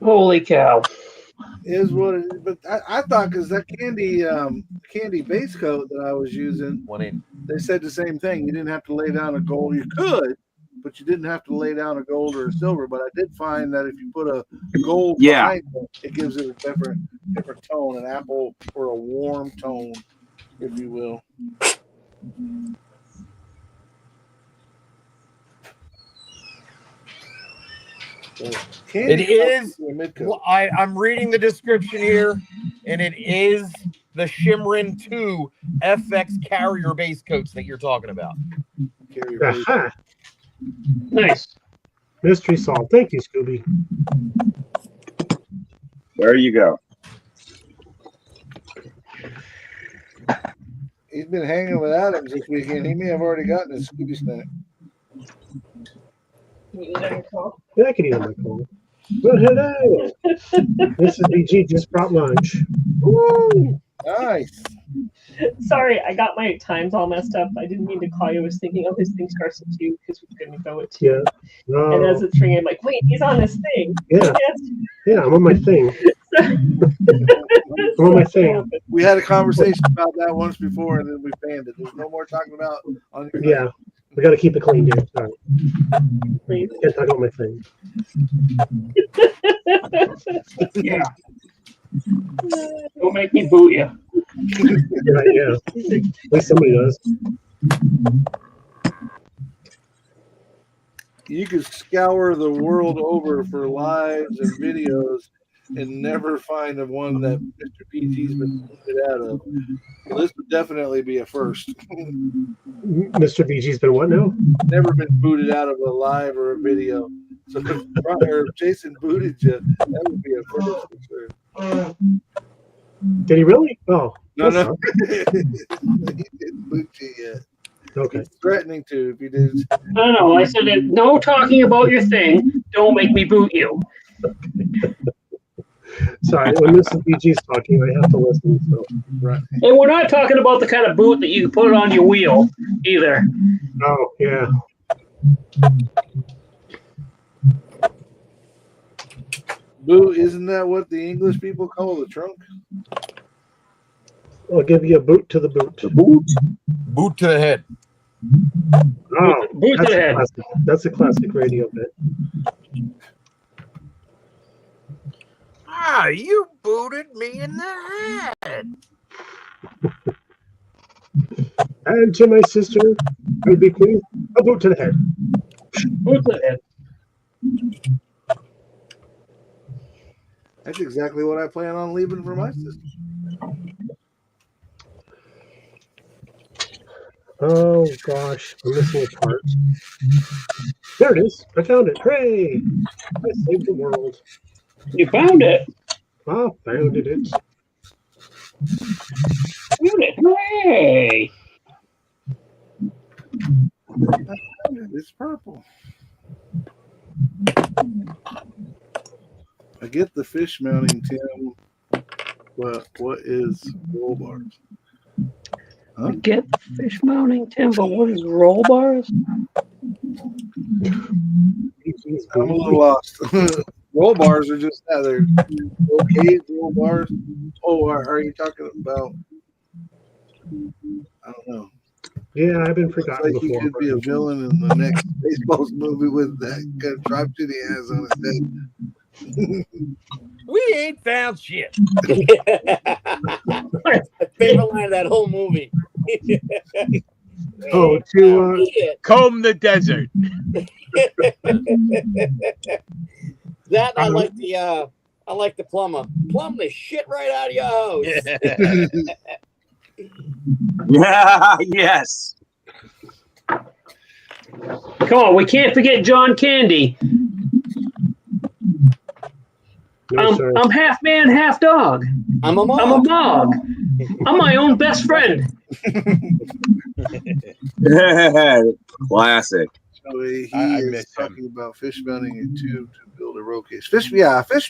Holy cow. is what it is. But I thought because that candy base coat that I was using, they said the same thing. You didn't have to lay down a gold. You could, but you didn't have to lay down a gold or a silver. But I did find that if you put a gold behind it gives it a different tone, an apple or a warm tone, if you will. It is. Well, I'm reading the description here, and it is the Shimrin 2 FX carrier base coats that you're talking about. Aha. Nice. Mystery solved. Thank you, Scooby. There you go. He's been hanging with Adams this weekend. He may have already gotten his Scooby snack. Yeah, I can eat on my phone. Well, hello. Mrs. BG just brought lunch. Woo! Nice. Sorry, I got my times all messed up. I didn't mean to call you. I was thinking, oh, his thing starts at 2 because we're going to go at 2. Yeah. No. And as it's ringing, I'm like, wait, he's on this thing. Yeah. Yes. Yeah, I'm on my thing. I'm on my thing. We had a conversation about that once before, and then we banned it. There's no more talking about on your Yeah. We got to keep it clean, dude. Sorry. Please. Can't talk about my thing. Yeah. Don't make me boot you. Yeah. At least somebody does. You could scour the world over for lives and videos and never find the one that Mr. PT's been booted out of. Well, this would definitely be a first. Mr. BG's been what now? Never been booted out of a live or a video. So if Jason booted you, that would be a first for sure. Did he really? Oh. No, that no. sucks. He didn't boot you yet. Okay. He's threatening to if he did. No, I said no talking about your thing. Don't make me boot you. Sorry, when Mr. BG's talking, I have to listen. So. Right. And we're not talking about the kind of boot that you can put on your wheel either. Oh, yeah. Boo, isn't that what the English people call the trunk? I'll give you a boot to the boot. Boot to the head. Oh, Boot to that's the a head. classic. That's a classic radio bit. Ah, you booted me in the head. And to my sister, I'd be pleased. A boot to the head. Boot to the head. That's exactly what I plan on leaving for my sister. Oh gosh, I'm missing a part. There it is. I found it. Hooray! I saved the world. You found it. I found it. Found it. Hooray! It's purple. I get the fish mounting, Tim. But what is roll bars? Get fish mounting timber. What is roll bars? I'm a little lost. Roll bars are just that. They're okay. Roll bars. Oh, are you talking about? I don't know. Yeah, I've been Looks forgotten like he before. could be a villain in the next Spaceballs movie with that kind of drop shit he has on his head. We ain't found shit. My favorite line of that whole movie. Oh, Comb the desert. That I like the plumber. Plumb the shit right out of your house. Yeah, yes. Come on, we can't forget John Candy. No, sir. I'm half man, half dog. I'm a mom. I'm a dog. I'm my own best friend. Classic. So he I is miss him. talking about fish mounting a tube to build a roll cage. Fish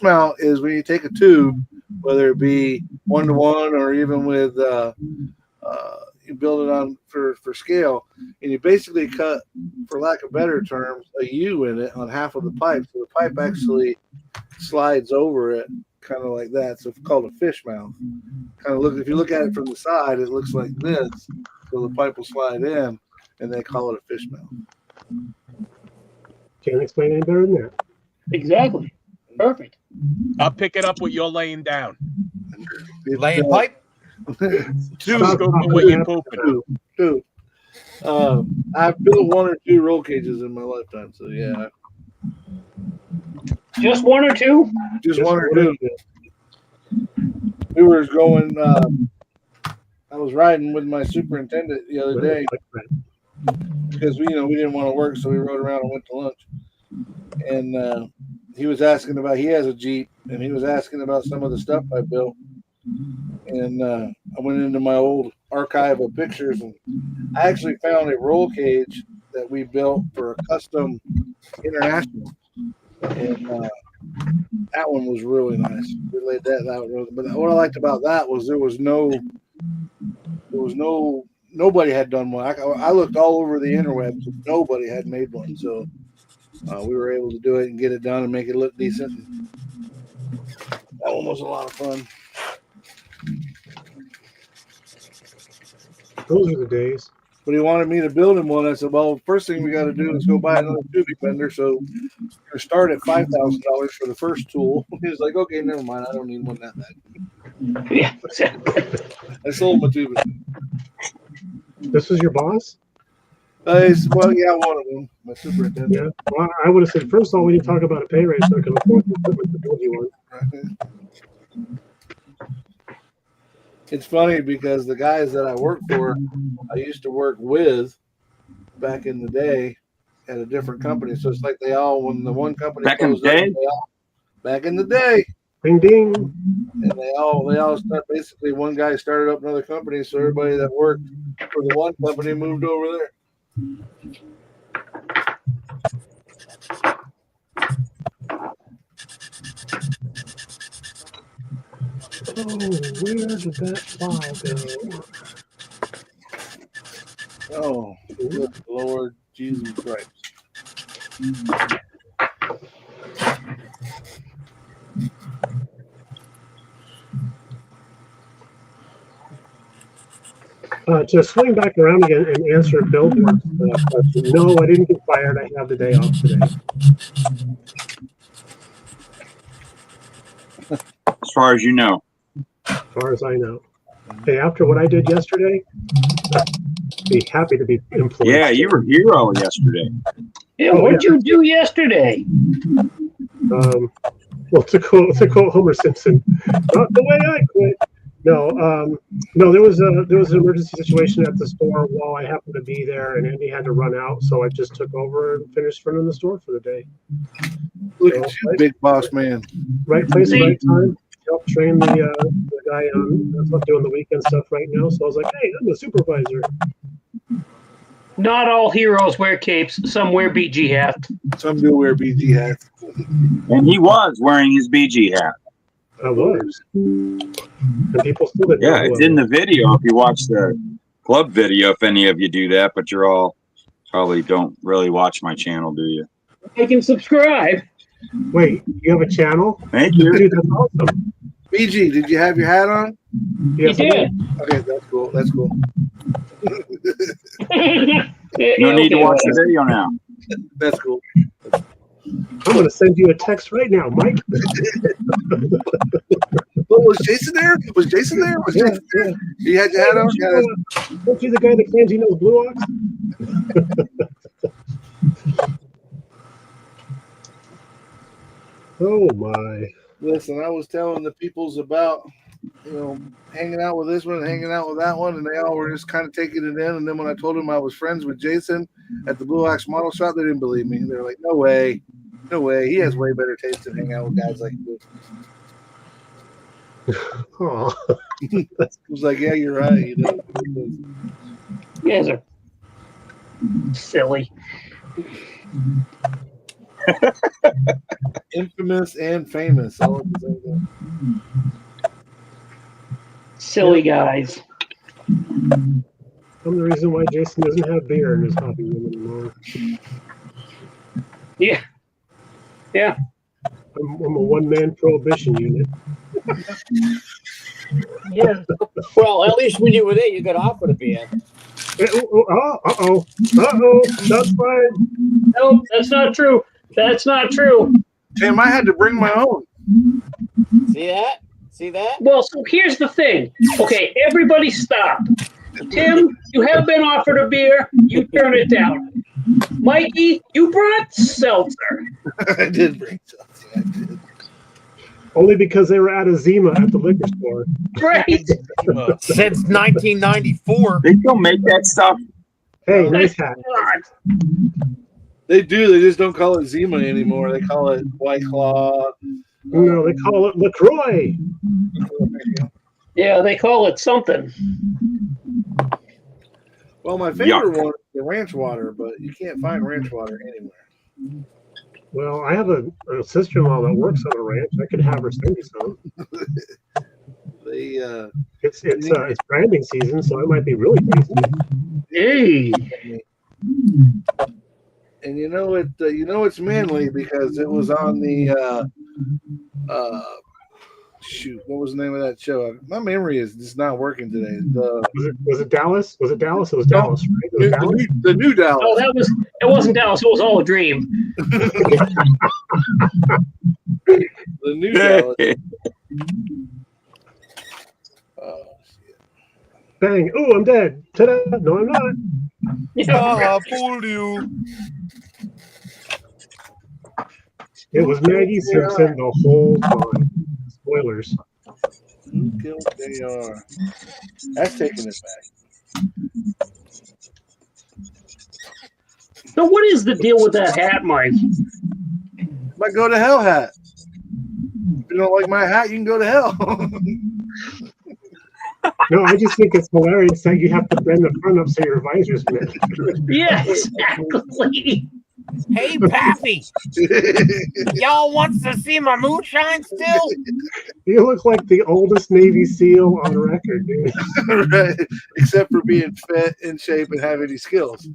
mount is when you take a tube, whether it be 1-to-1 or even with you build it on for scale, and you basically cut, for lack of better terms, a U in it on half of the pipe, so the pipe actually slides over it, kind of like that. So it's called a fish mount. Kind of look, if you look at it from the side, it looks like this. So the pipe will slide in, and they call it a fish mount. Can't explain any better than that. Exactly. Perfect. I'll pick it up what you're laying down. It's, Laying pipe. Two Stop scope talking what you're about pooping. Two. I've built 1 or 2 roll cages in my lifetime, so yeah, Just 1 or 2? just 1 or 2. We were going. I was riding with my superintendent the other day because we didn't want to work, so we rode around and went to lunch. And he was asking about. He has a Jeep, and he was asking about some of the stuff I built. And I went into my old archive of pictures, and I actually found a roll cage that we built for a custom international, and that one was really nice. We laid that out. But what I liked about that was nobody had done one. I looked all over the interwebs, but nobody had made one. So we were able to do it and get it done and make it look decent. That one was a lot of fun. Those are the days. But he wanted me to build him one. I said, well, first thing we got to do is go buy another tubing bender. So we start at $5,000 for the first tool. He was like, okay, never mind. I don't need one that bad. Yeah. I sold my tubing. This was your boss? Well, yeah, one of them. My superintendent. Yeah. Well, I would have said, first of all, we need to talk about a pay raise so I can afford the equipment to build you one. It's funny because the guys that I work for, I used to work with back in the day at a different company. So it's like when the one company Back in the closed up, back in the day, Ding ding. and they all start, basically one guy started up another company, so everybody that worked for the one company moved over there. Oh, where did that file go? Oh, good Lord Jesus Christ. To swing back around again and answer Billboard's question, no, I didn't get fired. I have the day off today. As far as you know. As far as I know. Hey, after what I did yesterday, be happy to be employed. Yeah, you were hero yesterday. Yeah, what'd you do yesterday? Well, to quote Homer Simpson, not the way I quit. No, there was an emergency situation at the store while I happened to be there, and Andy had to run out, so I just took over and finished running the store for the day. Look at you, big boss man. Right place, right time. Help train the guy on that's not doing the weekend stuff right now. So I was like, hey, I'm the supervisor. Not all heroes wear capes. Some wear BG hats. Some do wear BG hats. And he was wearing his BG hat. I was. And people still didn't Yeah, know it's who I in was. the video if you watch the club video if any of you do that, but you're all probably don't really watch my channel, do you? Like and subscribe. Wait, you have a channel? Thank you. Dude, that's awesome. BG, did you have your hat on? Yes, You I did. Okay, that's cool. That's cool. No need to watch the video now. That's cool. I'm going to send you a text right now, Mike. But was Jason there? Was Jason there? Was Jason there? You had your hat on? Yeah. Don't you the guy that claims he knows Blue Ox? Oh my. Listen, I was telling the peoples about, hanging out with this one, hanging out with that one, and they all were just kind of taking it in. And then when I told them I was friends with Jason at the Blue Ox Model Shop, they didn't believe me. They're like, no way. No way. He has way better taste than hang out with guys like you. Oh. I was like, yeah, you're right. You guys are silly. Infamous and famous. All at the same time. Silly guys. I'm the reason why Jason doesn't have beer in his hobby room anymore. Yeah. Yeah. I'm a one-man prohibition unit. Yeah. Well, at least when you were there, you got offered a beer. Uh-oh. That's fine. No, that's not true. That's not true. Tim, I had to bring my own. See that? See that? Well, so here's the thing. Okay, everybody stop. Tim, you have been offered a beer. You turn it down. Mikey, you brought seltzer. I did bring something. I did. Only because they were out of Zima at the liquor store. Right. Since 1994. They still make that stuff. Hey, nice hat. They do. They just don't call it Zima anymore. They call it White Claw. No, they call it LaCroix. Yeah, they call it something. Well, my favorite one is the ranch water, but you can't find ranch water anywhere. Well, I have a sister-in-law that works on a ranch. I could have her send me some. It's branding season, so it might be really tasty. Hey. And it's manly because it was on the shoot. What was the name of that show? My memory is just not working today. Was it Dallas? Was it Dallas? It was Dallas, right? It was Dallas? The new Dallas. Oh, it wasn't Dallas. It was all a dream. The new Dallas. Bang! Ooh, I'm dead. Ta-da! No, I'm not. I fooled you. It was Maggie Simpson the whole time. Spoilers. Who killed JR? That's taking it back. So what is the deal with that hat, Mike? My go to hell hat. If you don't like my hat, you can go to hell. No, I just think it's hilarious that you have to bend the front up so your visor's missed. Yeah, exactly. Hey, Pappy. Y'all wants to see my moonshine still? You look like the oldest Navy SEAL on record, dude. Right. Except for being fit, in shape, and have any skills.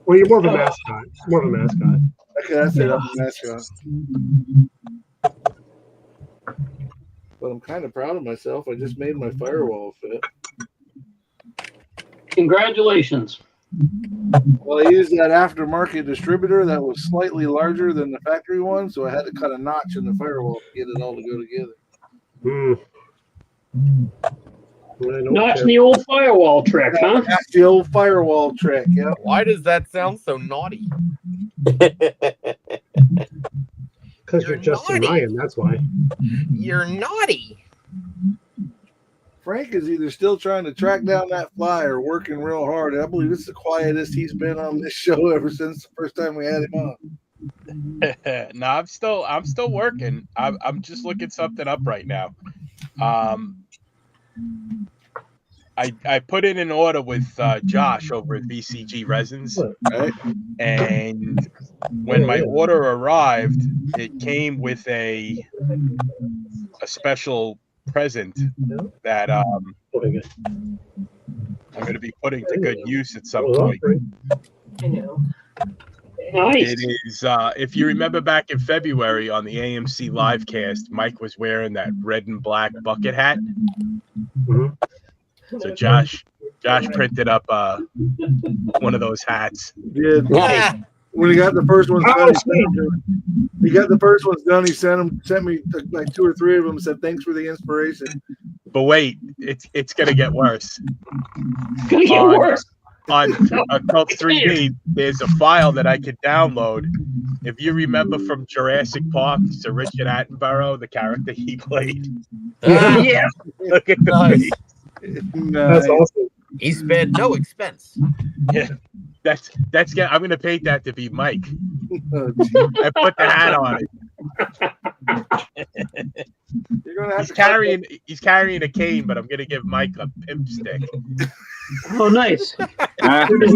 Well, you're more of a mascot. More of a mascot. Okay, that's it. I'm a mascot. But I'm kind of proud of myself. I just made my firewall fit. Congratulations. Well, I used that aftermarket distributor that was slightly larger than the factory one, so I had to cut a notch in the firewall to get it all to go together. Notch in the old firewall trick, huh? That's the old firewall trick, yeah. Why does that sound so naughty? Because you're Justin Ryan, that's why. You're naughty. Frank is either still trying to track down that fly or working real hard. I believe it's the quietest he's been on this show ever since the first time we had him on. No, I'm still working. I'm just looking something up right now. I put in an order with Josh over at VCG Resins, right? And when my order arrived, it came with a special present that I'm going to be putting to good use at some Well, point. I know. Nice. It is, if you remember back in February on the AMC livecast, Mike was wearing that red and black bucket hat. Mhm. So Josh printed up one of those hats. Did Nice. when he got the first one Oh, done, sweet. he got the first ones done. He sent me like 2 or 3 of them. Said thanks for the inspiration. But wait, it's gonna get worse. It's gonna get on- worse. On Cult 3D, there's a file that I could download. If you remember from Jurassic Park, Sir Richard Attenborough, the character he played. Yeah. Look at the Nice. face. That's awesome. He spared no expense. That's I'm gonna paint that to be Mike. Oh, I put the hat on it. You're gonna have He's carrying a cane, but I'm gonna give Mike a pimp stick. Oh, nice. Ah, Is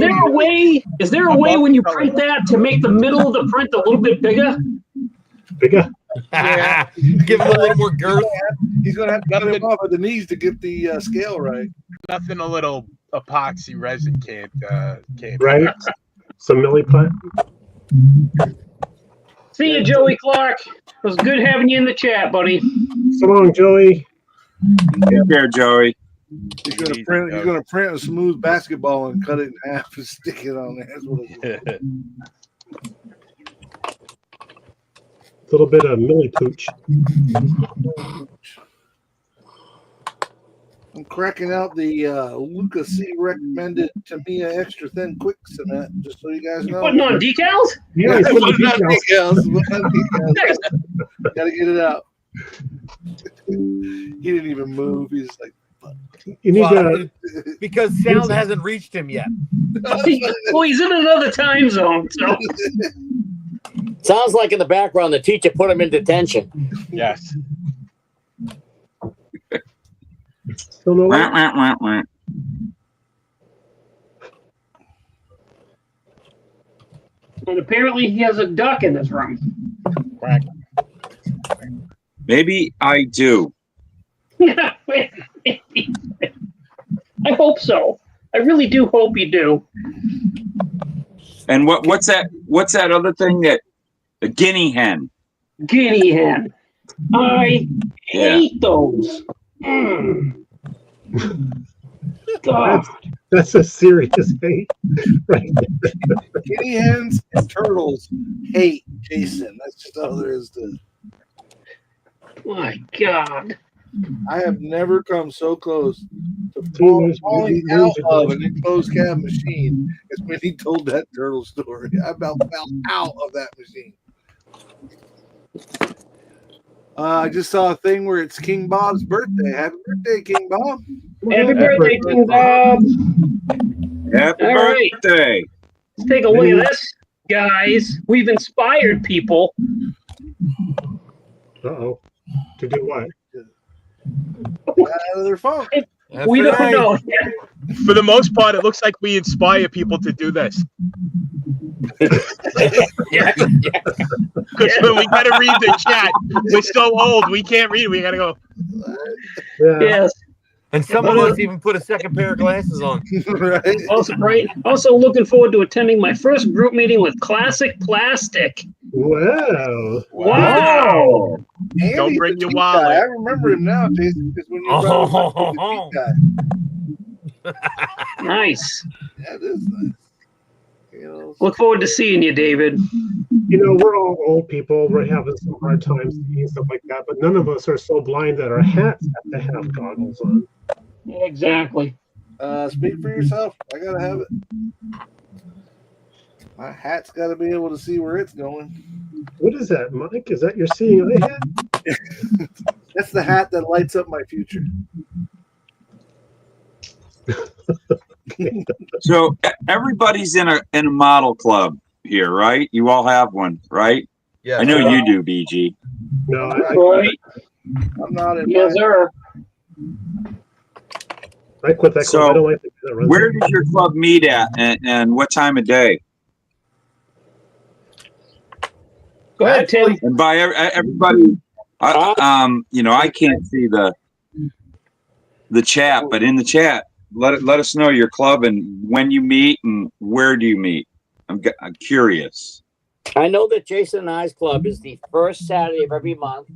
there a way when you print that to make the middle of the print a little bit bigger? Bigger. Give him a little more girth. He's gonna have to cut him off at the knees to get the scale right. Nothing a little epoxy resin can't Right? Some milliput. See you, Joey Clark. It was good having you in the chat, buddy. So long, Joey. take care, Joey. He's gonna print a smooth basketball and cut it in half and stick it on there. That's what it's A little bit of millipooch. I'm cracking out the Luca C recommended Tamiya extra thin quick cement, just so you guys know. Putting on decals? Yeah, he's putting Putting on details. decals. Putting on decals. Gotta get it out. He didn't even move. He's just like, You need Well, to. because sound hasn't reached him yet. Well, he's in another time zone, so Sounds like in the background the teacher put him in detention. Yes. Still no Wah, wah, wah, wah. and apparently he has a duck in his room. Quack. Maybe I do. I hope so. I really do hope you do. And what's that? What's that other thing that the guinea hen? Guinea hen. I Yeah. hate those. God. That's a serious hate. Right. guinea hens and turtles hate Jason. That's just all there is to it. My God. I have never come so close to Teenage falling Mutant out Ninja of Turtles. an enclosed cab machine as when he told that turtle story. I about fell out of that machine. I just saw a thing where it's King Bob's birthday. Happy birthday, King Bob. Happy birthday, King Bob. Happy All right. birthday! Let's take a look at this, guys. We've inspired people. Uh-oh. To do what? Out of their phone. We don't know. For the most part, it looks like we inspire people to do this. Yeah. Because when we gotta read the chat, we're so old, we can't read it. We gotta go. Yeah. Yes. And some of us even put a second pair of glasses on. Right? Also looking forward to attending my first group meeting with Classic Plastic. Wow. Wow. Andy's Don't bring the your tweet wallet. guy. I remember him now, Jason, because when you brought him up, he was the tweet guy. Nice. Yeah, it is nice. You know, Look forward to seeing you, David. You know, we're all old people. We're having some hard times and stuff like that, but none of us are so blind that our hats have to have goggles on. Exactly. speak for yourself. I gotta have it. My hat's got to be able to see where it's going. What is that, Mike? Is that your seeing eye hat? That's the hat that lights up my future. So everybody's in a model club here, right? You all have one, right? Yeah, I know you do, BG. No, Right. I'm not in. Yes, sir. I quit that club. So, I don't like that runs Where it. does your club meet at, and what time of day? Go ahead, Tim. And by everybody, I can't see the chat, but in the chat, let us know your club and when you meet and where do you meet. I'm curious. I know that Jason and I's club is the first Saturday of every month,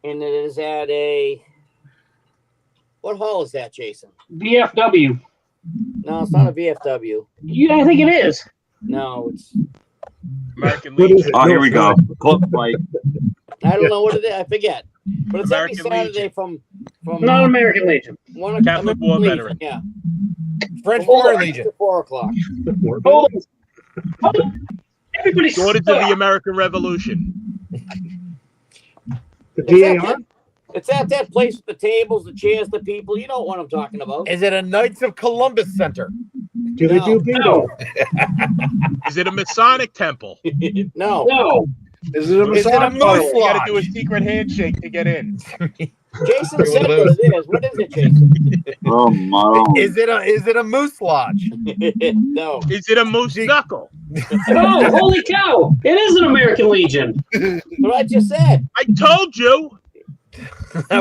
and it is at what hall is that, Jason? VFW. No, it's not a VFW. Yeah, I think it is. No, it's American What is Legion. it? Oh, No, here we it's go. not. Club fight. I don't know what it is. I forget. But it's American every Saturday Legion. from Not American Legion. 1 o'clock. Catholic War Legion, veteran. Yeah. French Hold Foreign on. Legion. To 4 o'clock. Hold on. Hold on. Everybody Daughters of stop. the American Revolution. The It's at, DAR? that, it's at that place with the tables, the chairs, the people. You know what I'm talking about. Is it a Knights of Columbus Center? Do they do bingo? Is it a Masonic temple? No. No. Is it a Is it a massage moose parlor? You got to do a lodge? secret handshake to get in. Jason said what it is. What is it, Jason? Oh my. Is it a moose lodge? No. Is it a moose knuckle? Oh, holy cow. It is an American Legion. What I just said. I told you.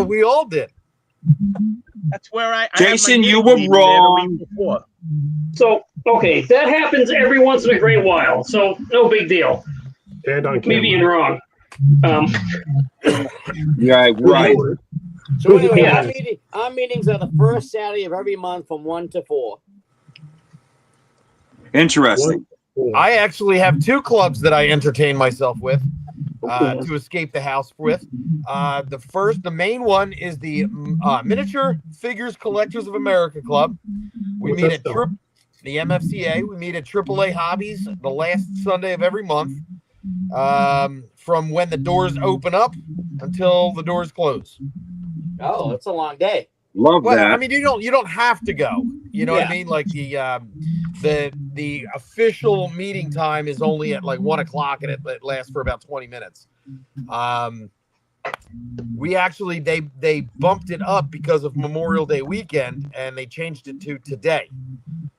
We all did. That's where I Jason, had my you game were meeting there the wrong. week before. So, okay, that happens every once in a great while. So, no big deal. And on Me being camera. wrong. Yeah, right. So anyway, Yeah. our meetings are the first Saturday of every month from 1 to 4. Interesting. I actually have two clubs that I entertain myself with to escape the house with. The main one is the Miniature Figures Collectors of America Club. We What's meet that at spell? the MFCA. We meet at AAA Hobbies the last Sunday of every month, from when the doors open up until the doors close. Oh, it's a long day. Love Well, I that. mean, you don't have to go. You know what I Yeah. mean? Like the official meeting time is only at like 1 o'clock, and it lasts for about 20 minutes. We actually they bumped it up because of Memorial Day weekend, and they changed it to today.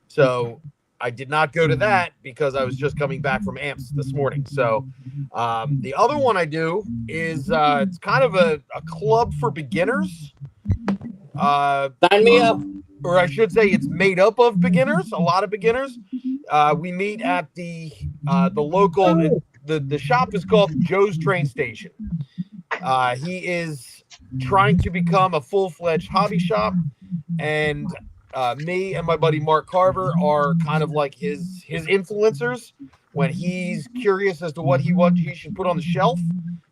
So I did not go to that because I was just coming back from AMPS this morning. So the other one I do is it's kind of a club for beginners. Sign me up. Or I should say it's made up of beginners, a lot of beginners. We meet at the local, the shop is called Joe's Train Station. He is trying to become a full-fledged hobby shop, and me and my buddy Mark Carver are kind of like his influencers. When he's curious as to what he should put on the shelf,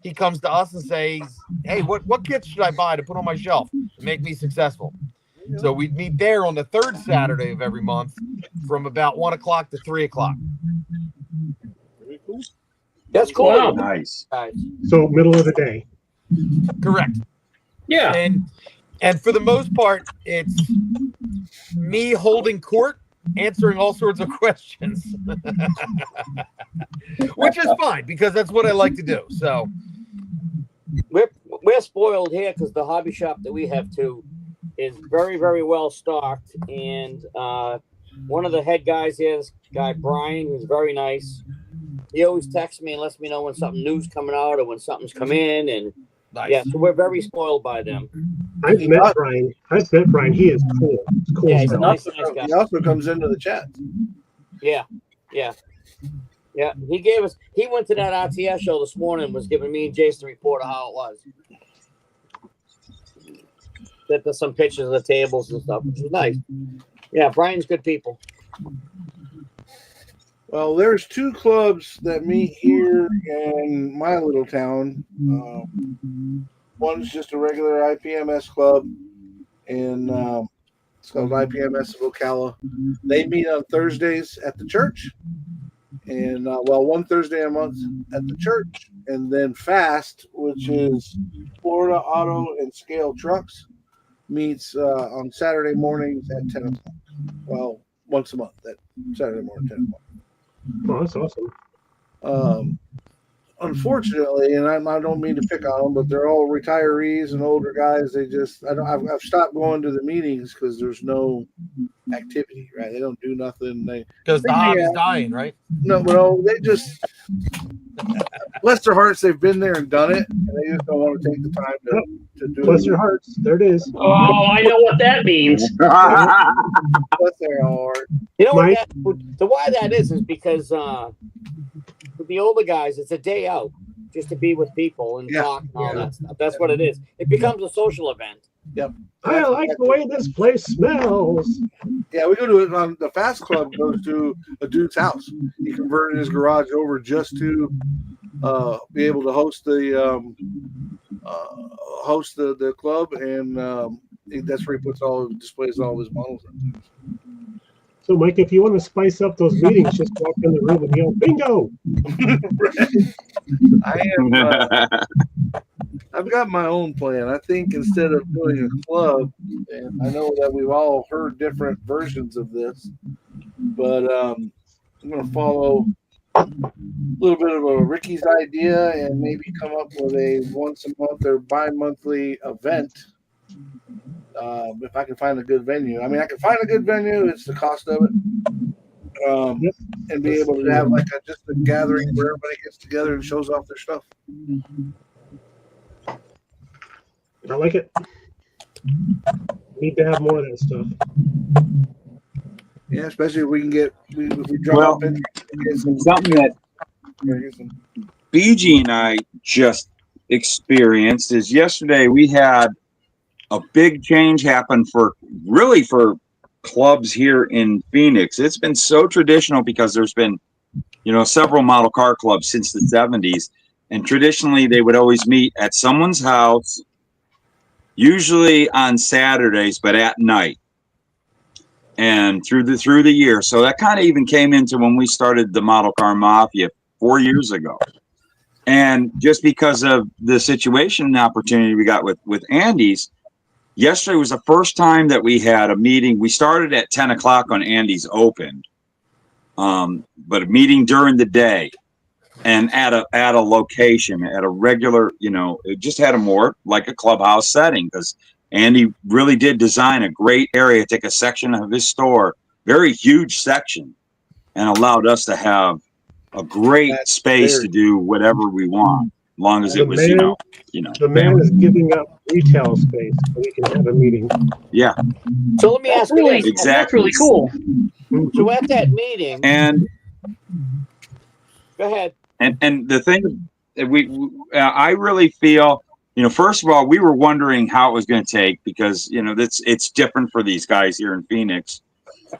he comes to us and says, "Hey, what kits should I buy to put on my shelf to make me successful?" So we meet there on the third Saturday of every month from about 1 o'clock to 3 o'clock. That's cool. Wow. Nice. Guys. So middle of the day. Correct. Yeah. And for the most part, it's me holding court, answering all sorts of questions, which is fine because that's what I like to do. So We're spoiled here because the hobby shop that we have too is very, very well stocked. And one of the head guys here, this guy Brian, who's very nice. He always texts me and lets me know when something new's coming out or when something's come in. And nice. yeah, so we're very spoiled by them. I've met Brian. He is cool. It's cool Yeah, he's a stuff. nice guy. He also comes into the chat. Yeah. He went to that RTS show this morning and was giving me and Jason a report of how it was. There's some pictures of the tables and stuff, which was nice. Yeah, Brian's good people. Well, there's two clubs that meet here in my little town. One's just a regular IPMS club, and it's called IPMS of Ocala. They meet on Thursdays at the church, and one Thursday a month at the church, and then FAST, which is Florida Auto and Scale Trucks, meets on Saturday mornings at 10 o'clock. Well, once a month, that Saturday morning, 10 o'clock. Oh, that's awesome. Unfortunately, and I don't mean to pick on them, but they're all retirees and older guys. I've stopped going to the meetings because there's no activity, right? They don't do nothing. Because the hobby's dying, right? No, they just bless their hearts, they've been there and done it, and they just don't want to take the time to do Bless it. your hearts. There it is. Oh, I know what that means. Bless their heart. You know Mike? what? The why that is because with the older guys, it's a day out just to be with people and Yeah. talk and all that stuff. That's what it is. It becomes a social event. I like the way this place smells. Yeah, we go to it on the Fast Club. Goes to a dude's house. He converted his garage over just to be able to host the club, and that's where he puts displays all of his models in. So, Mike, if you want to spice up those meetings, just walk in the room and yell, bingo! I am. I've got my own plan. I think instead of doing a club, and I know that we've all heard different versions of this, but I'm going to follow a little bit of a Ricky's idea and maybe come up with a once a month or bi-monthly event. If I can find a good venue. I mean, I can find a good venue. It's the cost of it. And be able to have like just a gathering where everybody gets together and shows off their stuff. I like it. Need to have more of that stuff. Yeah, especially if we can get if we draw Well, up interest and get some Something that BG and I just experienced is yesterday we had a big change happen for clubs here in Phoenix. It's been so traditional because there's been, several model car clubs since the 70s. And traditionally they would always meet at someone's house, usually on Saturdays, but at night and through the year. So that kind of even came into when we started the Model Car Mafia 4 years ago. And just because of the situation and opportunity we got with Andy's, yesterday was the first time that we had a meeting. We started at 10 o'clock on Andy's open, but a meeting during the day and at a location, at a regular, it just had a more like a clubhouse setting because Andy really did design a great area, take a section of his store, very huge section, and allowed us to have a great space to do whatever we want, as long as it was, The man is giving up retail space so we can have a meeting. Yeah. So let me ask you this. Exactly. That's really cool. So at that meeting, And go ahead. And the thing I really feel, first of all, we were wondering how it was going to take because, it's different for these guys here in Phoenix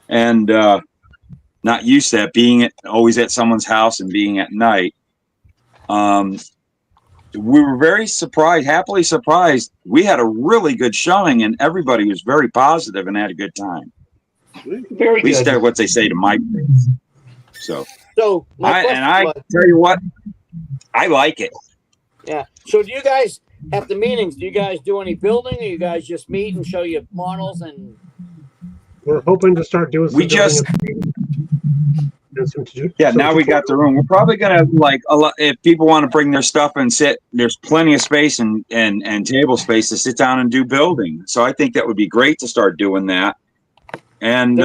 and not used to that, being always at someone's house and being at night. We were very surprised, happily surprised. We had a really good showing and everybody was very positive and had a good time. Very At least good. that's what they say to my face. So my question I was, tell you what, I like it. yeah. So do you guys at the meetings? Do you guys do any building, or you guys just meet and show you models and? We're hoping to start doing some We just- Yeah, now we got the room. We're probably gonna like a lot. If people want to bring their stuff and sit, there's plenty of space and table space to sit down and do building. So I think that would be great to start doing that. And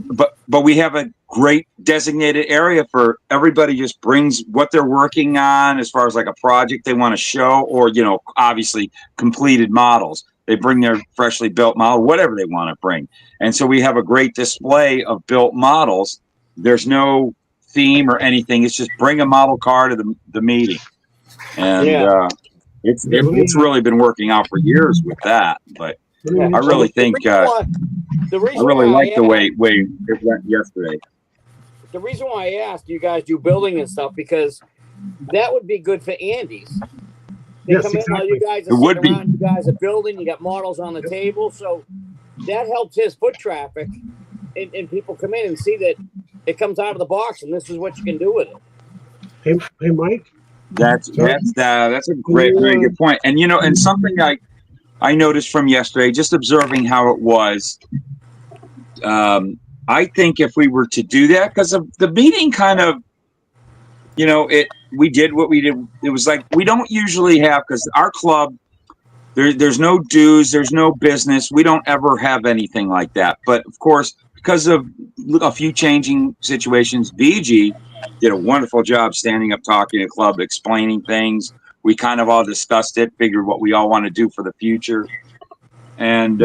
but we have a great designated area for everybody. Just brings what they're working on as far as like a project they want to show, or obviously completed models. They bring their freshly built model, whatever they want to bring. And so we have a great display of built models. There's no theme or anything. It's just bring a model car to the meeting. And it's really been working out for years with that. But I really think I really like the way it went yesterday. The reason why I asked, you guys do building and stuff, because that would be good for Andy's. They Yes, come in, exactly. all you guys It are would sitting be. around, you guys are building, you got models on the table, so that helps his foot traffic, and people come in and see that it comes out of the box, and this is what you can do with it. Hey, Mike. That's a very good point. And and something I noticed from yesterday, just observing how it was. I think if we were to do that, because of the meeting, kind of, we did what we did. It was like we don't usually have, because our club, there's no dues, there's no business. We don't ever have anything like that. But of course, because of a few changing situations, BG did a wonderful job standing up, talking to the club, explaining things. We kind of all discussed it, figured what we all want to do for the future. And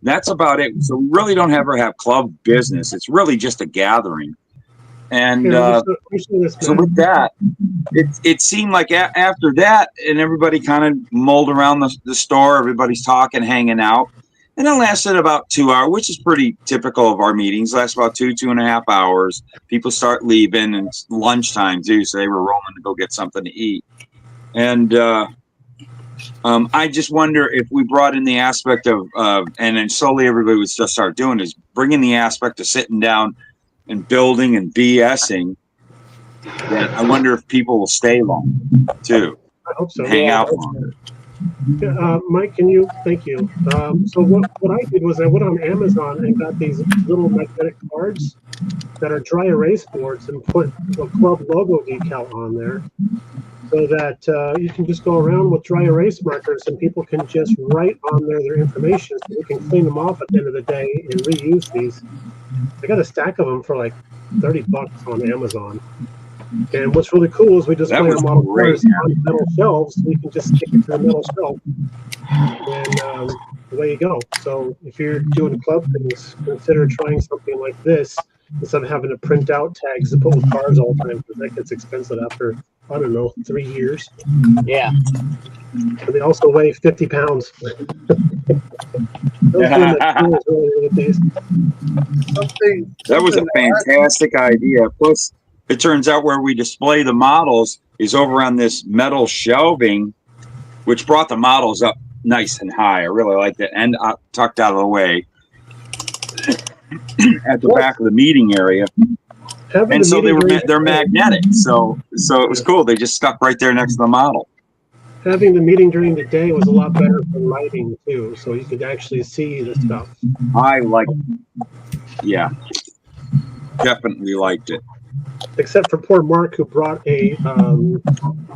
that's about it. So we really don't ever have club business. It's really just a gathering. And so with that, it seemed like after that, and everybody kind of mulled around the store. Everybody's talking, hanging out. And it lasted about 2 hours, which is pretty typical of our meetings. Lasts about 2.5 hours. People start leaving, and it's lunchtime too, so they were rolling to go get something to eat. And I just wonder if we brought in the aspect of, and then slowly everybody would just start doing is bringing the aspect of sitting down and building and BSing. Then I wonder if people will stay long too. I hope so. Hang out longer. Mike, thank you. So what I did was I went on Amazon and got these little magnetic cards that are dry erase boards and put the club logo decal on there so that you can just go around with dry erase markers and people can just write on their information so we can clean them off at the end of the day and reuse these. I got a stack of them for like $30 on Amazon. And what's really cool is we just play our model cars on metal shelves. So we can just stick it to the metal shelf, and away you go. So if you're doing club things, consider trying something like this instead of having to print out tags to put with cars all the time, because that gets expensive after, I don't know, 3 years. Yeah. And they also weigh 50 pounds. That was a fantastic idea. Plus, it turns out where we display the models is over on this metal shelving, which brought the models up nice and high. I really liked it, and tucked out of the way at the back of the meeting area. And so they're magnetic, so it was cool. They just stuck right there next to the model. Having the meeting during the day was a lot better for lighting too, so you could actually see the stuff. I liked it. Yeah, definitely liked it. Except for poor Mark, who brought a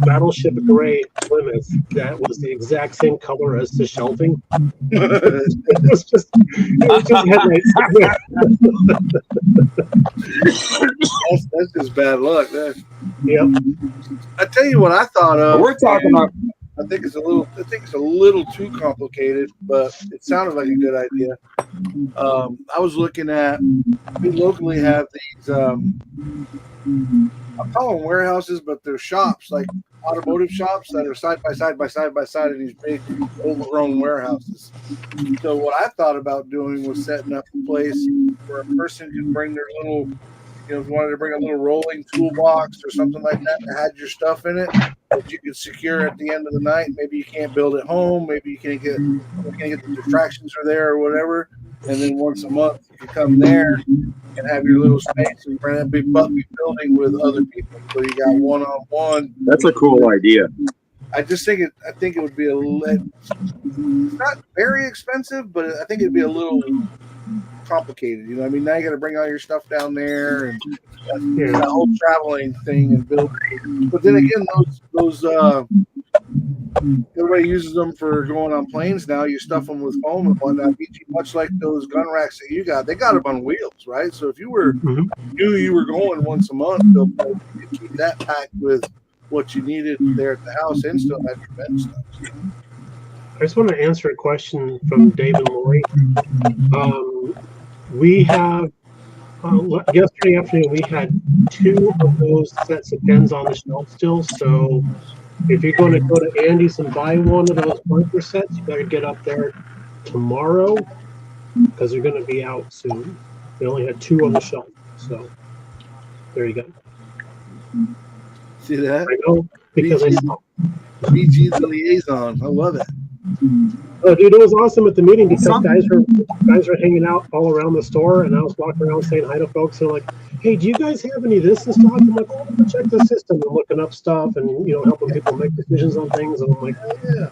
Battleship Gray Plymouth that was the exact same color as the shelving. it was just headlights. That's just bad luck. Yep. I tell you what I thought of. We're talking about. I think it's a little too complicated, but it sounded like a good idea. I was looking at, we locally have these, I call them warehouses, but they're shops, like automotive shops that are side by side in these big overgrown warehouses. So what I thought about doing was setting up a place where a person could bring their little, if you wanted to bring a little rolling toolbox or something like that that had your stuff in it that you could secure at the end of the night. Maybe you can't build it home. Maybe you can't get the distractions are there or whatever. And then once a month you come there and have your little space and rent a big building with other people. So you got one-on-one. That's a cool idea. I think it would be it's not very expensive, but I think it'd be a little complicated. You know what I mean? Now you got to bring all your stuff down there and that whole traveling thing and building. But then again, those everybody uses them for going on planes now. You stuff them with foam and whatnot. Much like those gun racks that you got, they got them on wheels, right? So if you knew you were going once a month, you could keep that packed with what you needed there at the house and still have your bench stuff. I just want to answer a question from David Lori. We have yesterday afternoon we had 2 of those sets of pens on the shelf still. So if you're going to go to Andy's and buy one of those bunker sets, you better get up there tomorrow because they're going to be out soon. We only had 2 on the shelf, so there you go. See that? I know because I saw BG's the liaison. I love it. Oh, dude, it was awesome at the meeting because guys were hanging out all around the store, and I was walking around saying hi to folks. And like, hey, do you guys have any of this in stock? I'm like, oh, check the system. I'm looking up stuff and helping people make decisions on things. And I'm like, oh, yeah,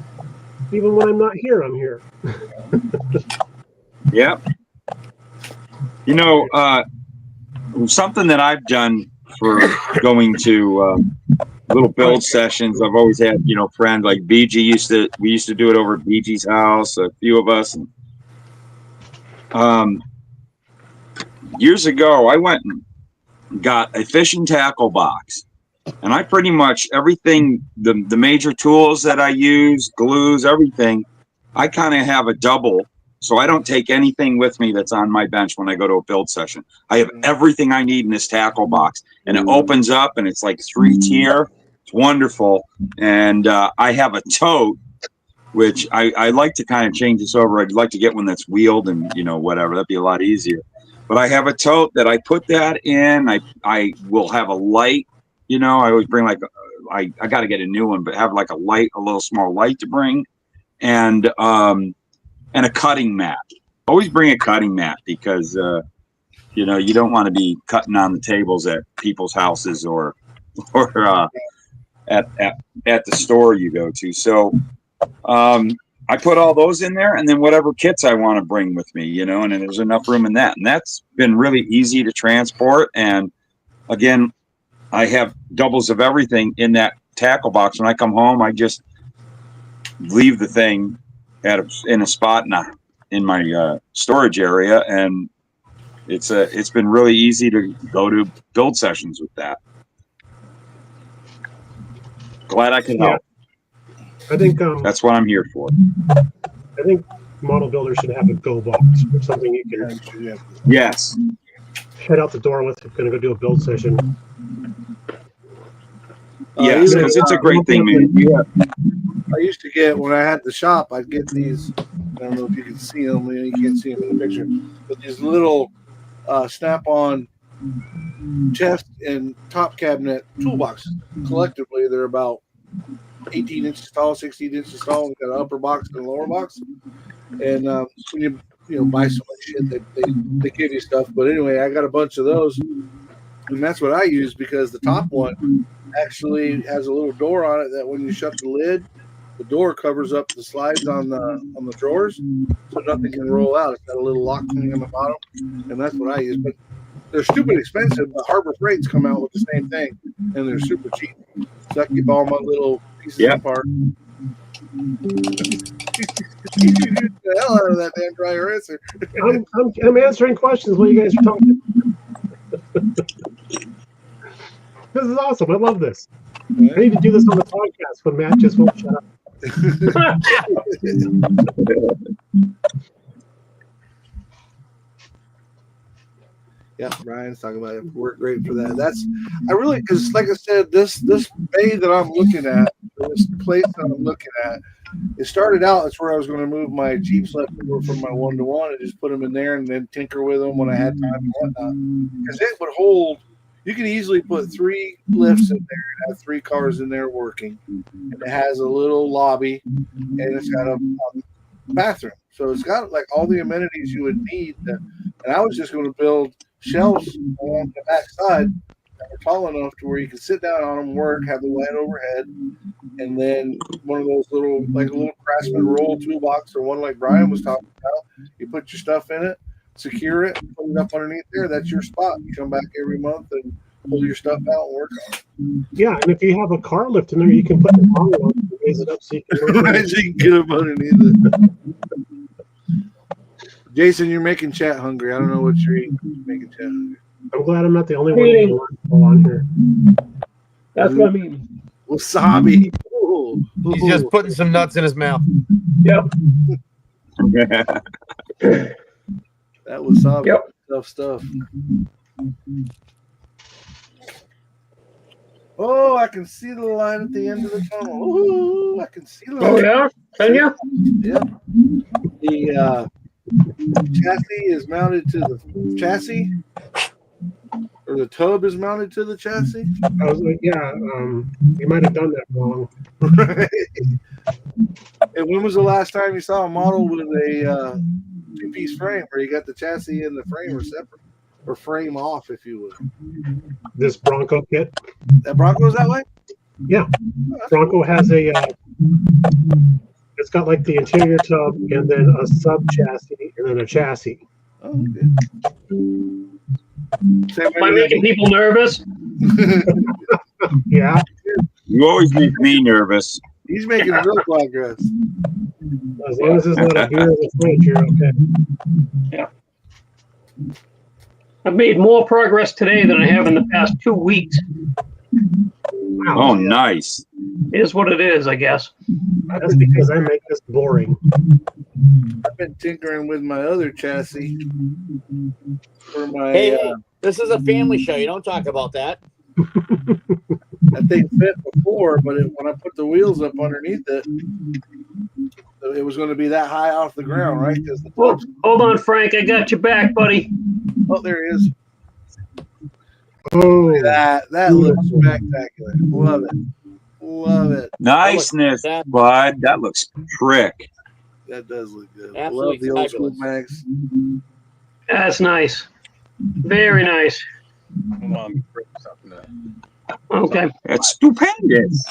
even when I'm not here, I'm here. Yeah. Something that I've done for going to little build sessions. I've always had, friends like BG we used to do it over at BG's house, a few of us. And, years ago, I went and got a fishing tackle box. And I pretty much everything, the major tools that I use, glues, everything, I kind of have a double. So I don't take anything with me that's on my bench when I go to a build session. I have everything I need in this tackle box. And it opens up and it's like 3-tier. It's wonderful. And I have a tote, which I like to kind of change this over. I'd like to get one that's wheeled and, you know, whatever. That'd be a lot easier. But I have a tote that I put that in. I will have a light. You know, I always bring like, I got to get a new one, but have like a little small light to bring, and a cutting mat. Always bring a cutting mat because, you know, you don't want to be cutting on the tables at people's houses or at the store you go to. So I put all those in there, and then whatever kits I want to bring with me, you know, and then there's enough room in that. And that's been really easy to transport. And again, I have doubles of everything in that tackle box. When I come home, I just leave the thing in a spot in my storage area, and it's been really easy to go to build sessions with that. Glad I can help. I think That's what I'm here for. I think model builders should have a go box or something you can Yes. head out the door with if you're going to go do a build session. Yes, because it's a great thing, man. I used to get, when I had the shop, I'd get these, I don't know if you can see them, you can't see them in the picture, but these little snap-on chest and top cabinet toolboxes. Collectively, they're about 18 inches tall, 16 inches tall. We've got an upper box and a lower box. And when you buy so much shit, they give you stuff. But anyway, I got a bunch of those. And that's what I use because the top one actually has a little door on it that when you shut the lid, the door covers up the slides on the drawers, so nothing can roll out. It's got a little lock thing on the bottom, and that's what I use. But they're stupid expensive. But Harbor Freight's come out with the same thing, and they're super cheap. So I keep all my little pieces apart. The hell out of that damn dry eraser. I'm answering questions while you guys are talking. This is awesome. I love this. I need to do this on the podcast when Matt just won't shut up. Yeah, Brian's talking about it. Worked great for that. Because like I said, this bay that I'm looking at, this place that I'm looking at, it started out, that's where I was going to move my Jeeps left over from my 1-to-1 and just put them in there and then tinker with them when I had time and whatnot. Because it would hold, you can easily put 3 lifts in there and have 3 cars in there working. And it has a little lobby and it's got a bathroom. So it's got like all the amenities you would need. And I was just going to build shelves along the back side that are tall enough to where you can sit down on them, work, have the light overhead, and then one of those little, like a little Craftsman roll toolbox or one like Brian was talking about. You put your stuff in it, secure it, put it up underneath there. That's your spot. You come back every month and pull your stuff out and work on it. Yeah, and if you have a car lift in there, you can put the car on and raise it up so you can get up underneath it. Jason, you're making chat hungry. I don't know what you're eating. You're making chat hungry. I'm glad I'm not the only one on here. That's what I mean. Wasabi. Ooh. He's just putting some nuts in his mouth. Yep. That wasabi. Yep. Stuff. Oh, I can see the light at the end of the tunnel. Ooh, I can see the light. Oh, yeah? Can you? Yep. The chassis is mounted to the chassis, or the tub is mounted to the chassis. I was like, yeah, you might have done that wrong. Right. And when was the last time you saw a model with a 2-piece frame where you got the chassis and the frame are separate, or frame off, if you would? This Bronco kit? That Bronco's that way? Yeah. Bronco has a, it's got like the interior tub and then a sub chassis and then a chassis. Oh, okay. Am I making people nervous? Yeah. You always make me nervous. He's making real progress. As long as it's not a beer with French, you're okay. Yeah. I've made more progress today than I have in the past 2 weeks. Oh, nice. Is what it is, I guess. That's because I make this boring. I've been tinkering with my other chassis for my. Hey, this is a family show. You don't talk about that. That thing fit before, but when I put the wheels up underneath it, it was going to be that high off the ground, right? Because Well, hold on, Frank. I got you back, buddy. oh, there he is. Oh, Look at that looks spectacular. Love it. Love it. Niceness, bud. That looks trick. That does look good. Absolutely Love the old school fabulous. Max. That's nice. Very nice. Hold on, bring something up. Okay. That's stupendous.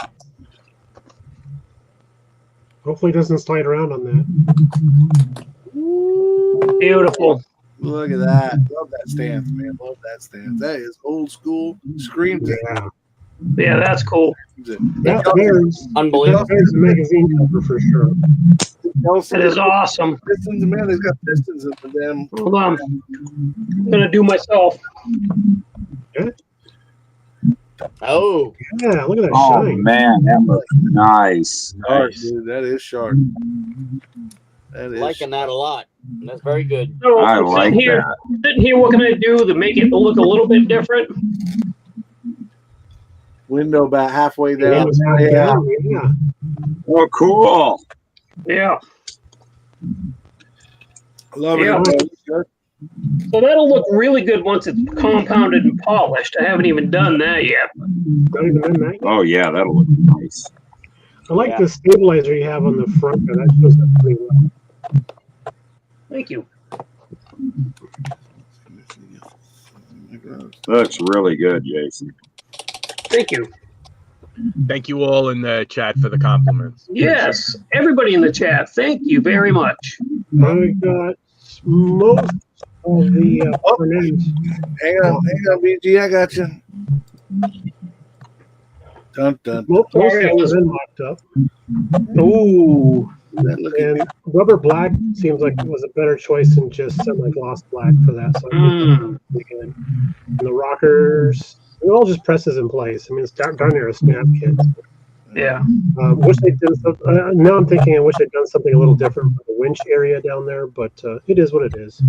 hopefully it doesn't slide around on that. Beautiful. Look at that. Love that stance, man. Love that stance. That is old school. Screams it. Yeah, Yeah, that's cool. that bears, Unbelievable. that bears a magazine cover for sure. That is awesome. Pistons, man. They've got pistons in them. Hold on. I'm going to do myself. Oh, Yeah, look at that Oh, shine. man. That looks nice. Sharp, dude. That is sharp. That is liking that a lot. That's very good. So I I'm like sitting here, that. sitting here, what can I do to make it look a little bit different? window about halfway Yeah, down. yeah, yeah. Oh, cool. Yeah. Love Yeah. it. Good. So that'll look really good once it's compounded and polished. I haven't even done that yet. Not even in that. Oh, yeah. That'll look nice. I like Yeah. the stabilizer you have on the front there. That shows up pretty well. Thank you. Looks really good, Jason. Thank you. Thank you all in the chat for the compliments. Yes, everybody in the chat, thank you very much. I got most of the front end. Hang on, BG. I got you. Dun, dun. Most of Sorry, I it was- was in mocked up. Ooh, That look at And rubber black seems like it was a better choice than just semi-gloss black for that. So I think that's pretty good. And the rockers, it all just presses in place. I mean, it's darn near a snap kit. yeah. Wish they did some, now I'm thinking I wish they'd done something a little different for the winch area down there, but it is what it is.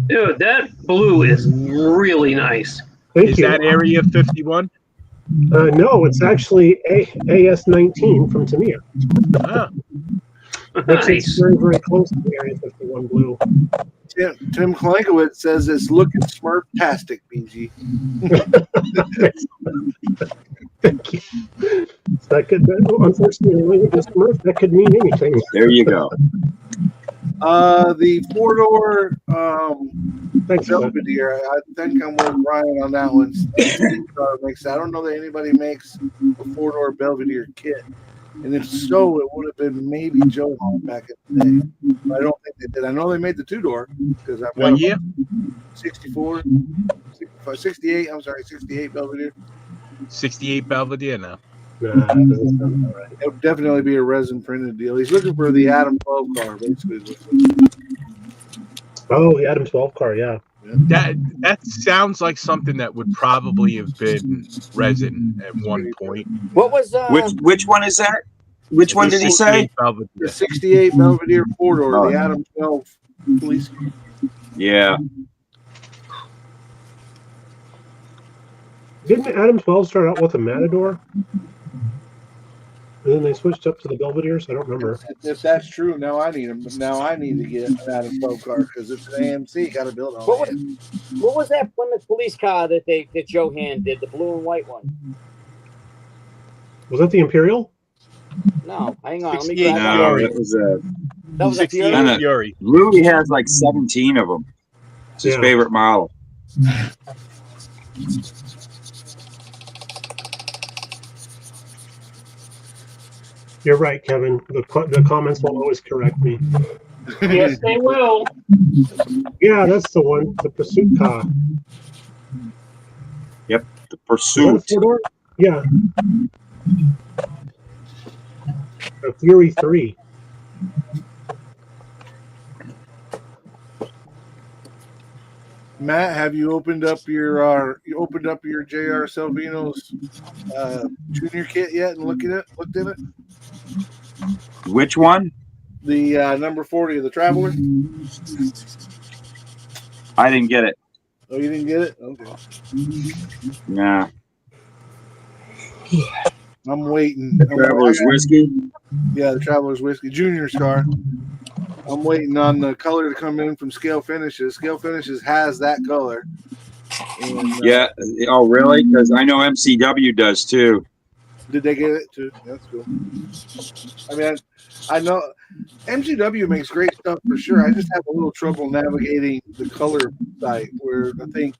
Dude, that blue is really nice. Thank Is you. that Area 51? No, it's actually AS19 from Tamiya, Ah, which is Nice. very, very close to the Area 51 blue. Tim Klankowitz says it's looking smurf-tastic, BG. Thank you. That could, unfortunately, with this Smurf, that could mean anything. There you go. The four-door Thanks, Cliff. Belvedere, I think I'm with Ryan on that one. I don't know that anybody makes a four-door Belvedere kit. And if so, it would have been maybe Joe Hall back in the day. But I don't think they did. I know they made the two-door because I've got one year? 64, 68, I'm sorry, 68 Belvedere. 68 Belvedere now. Nah, that doesn't sound about right. It would definitely be a resin printed deal. He's looking for the Adam 12 car, basically. Oh, the Adam 12 car, yeah. That sounds like something that would probably have been resin at one point. What was Which one is that? Which one did he say? 68 Belvedere. The 68 Belvedere four-door, Oh. the Adam 12 police car. Yeah. Didn't Adam 12 start out with a Matador? And then they switched up to the Belvederes? I don't remember. If that's true, now I need them. Now I need to get an Adam 12 car because it's an AMC. Got to build on What it. what was that Plymouth police car that Johan did, the blue and white one? Was that the Imperial? No, hang on, let me 68 grab No, that. it was a That was a 68 Fury. Fury. Louis has like 17 of them. It's his Yeah. favorite model. You're right, Kevin. The comments will always correct me. Yes, they will. Yeah, that's the one. The Pursuit car. The Is that a Pursuit. four-door? Yeah. The Fury 3. Matt, have you opened up your J.R. Salvino's junior kit yet and looked in it? Which one? The number 40 of the Traveler. I didn't get it. Oh, you didn't get it? Okay. Nah. I'm waiting. Traveler's whiskey. Yeah, the Traveler's whiskey, Junior's car. I'm waiting on the color to come in from Scale Finishes. Scale Finishes has that color. And, Yeah. Oh, really? Because I know MCW does too. Did they get it too? That's cool. I mean, I know MCW makes great stuff for sure. I just have a little trouble navigating the color site where I think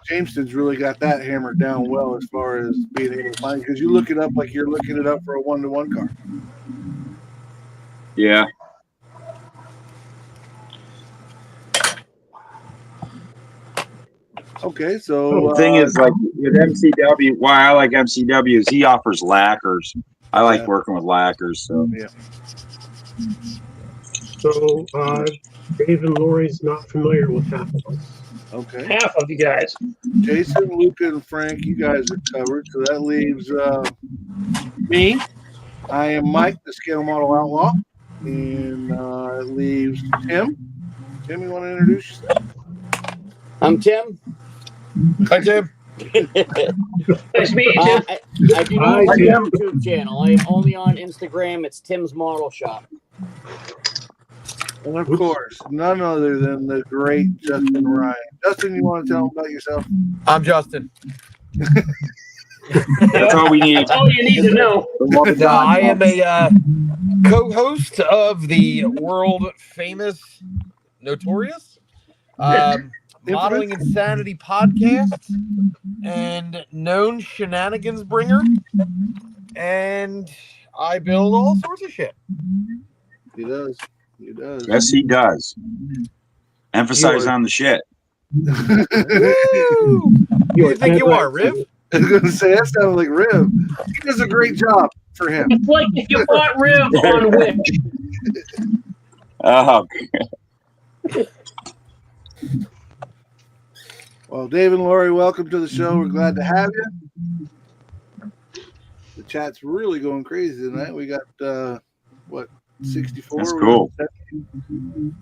Jameson's really got that hammered down well as far as being able to find, because you look it up like you're looking it up for a 1-to-1 car. Yeah. Okay, so The thing is, like with MCW, why I like MCW is he offers lacquers. I like working with lacquers. So yeah. So Dave and Lori's not familiar with half of us. Okay. Half of you guys. Jason, Luca, and Frank, you guys are covered. So that leaves me. I am Mike, the Scale Model Outlaw. And it leaves Tim. Tim, you want to introduce yourself? I'm Tim. Hi, Tim. Nice to meet you, Tim. I do not have a YouTube channel. I am only on Instagram. It's Tim's Model Shop. And of course, none other than the great Justin Ryan. Justin, you want to tell them about yourself? I'm Justin. that's all we need. That's all you need to know. I am a co-host of the world famous, notorious Modeling Insanity podcast and known shenanigans bringer. And I build all sorts of shit. He does. He does. Yes, he does. Emphasize on the shit. Woo! Who do you think you are, Riv? I was going to say, that sounded like Riv. He does a great job for him. It's like if you bought Riv on Wish. Oh, Well, Dave and Lori, welcome to the show. We're glad to have you. The chat's really going crazy tonight. We got, 64? That's cool.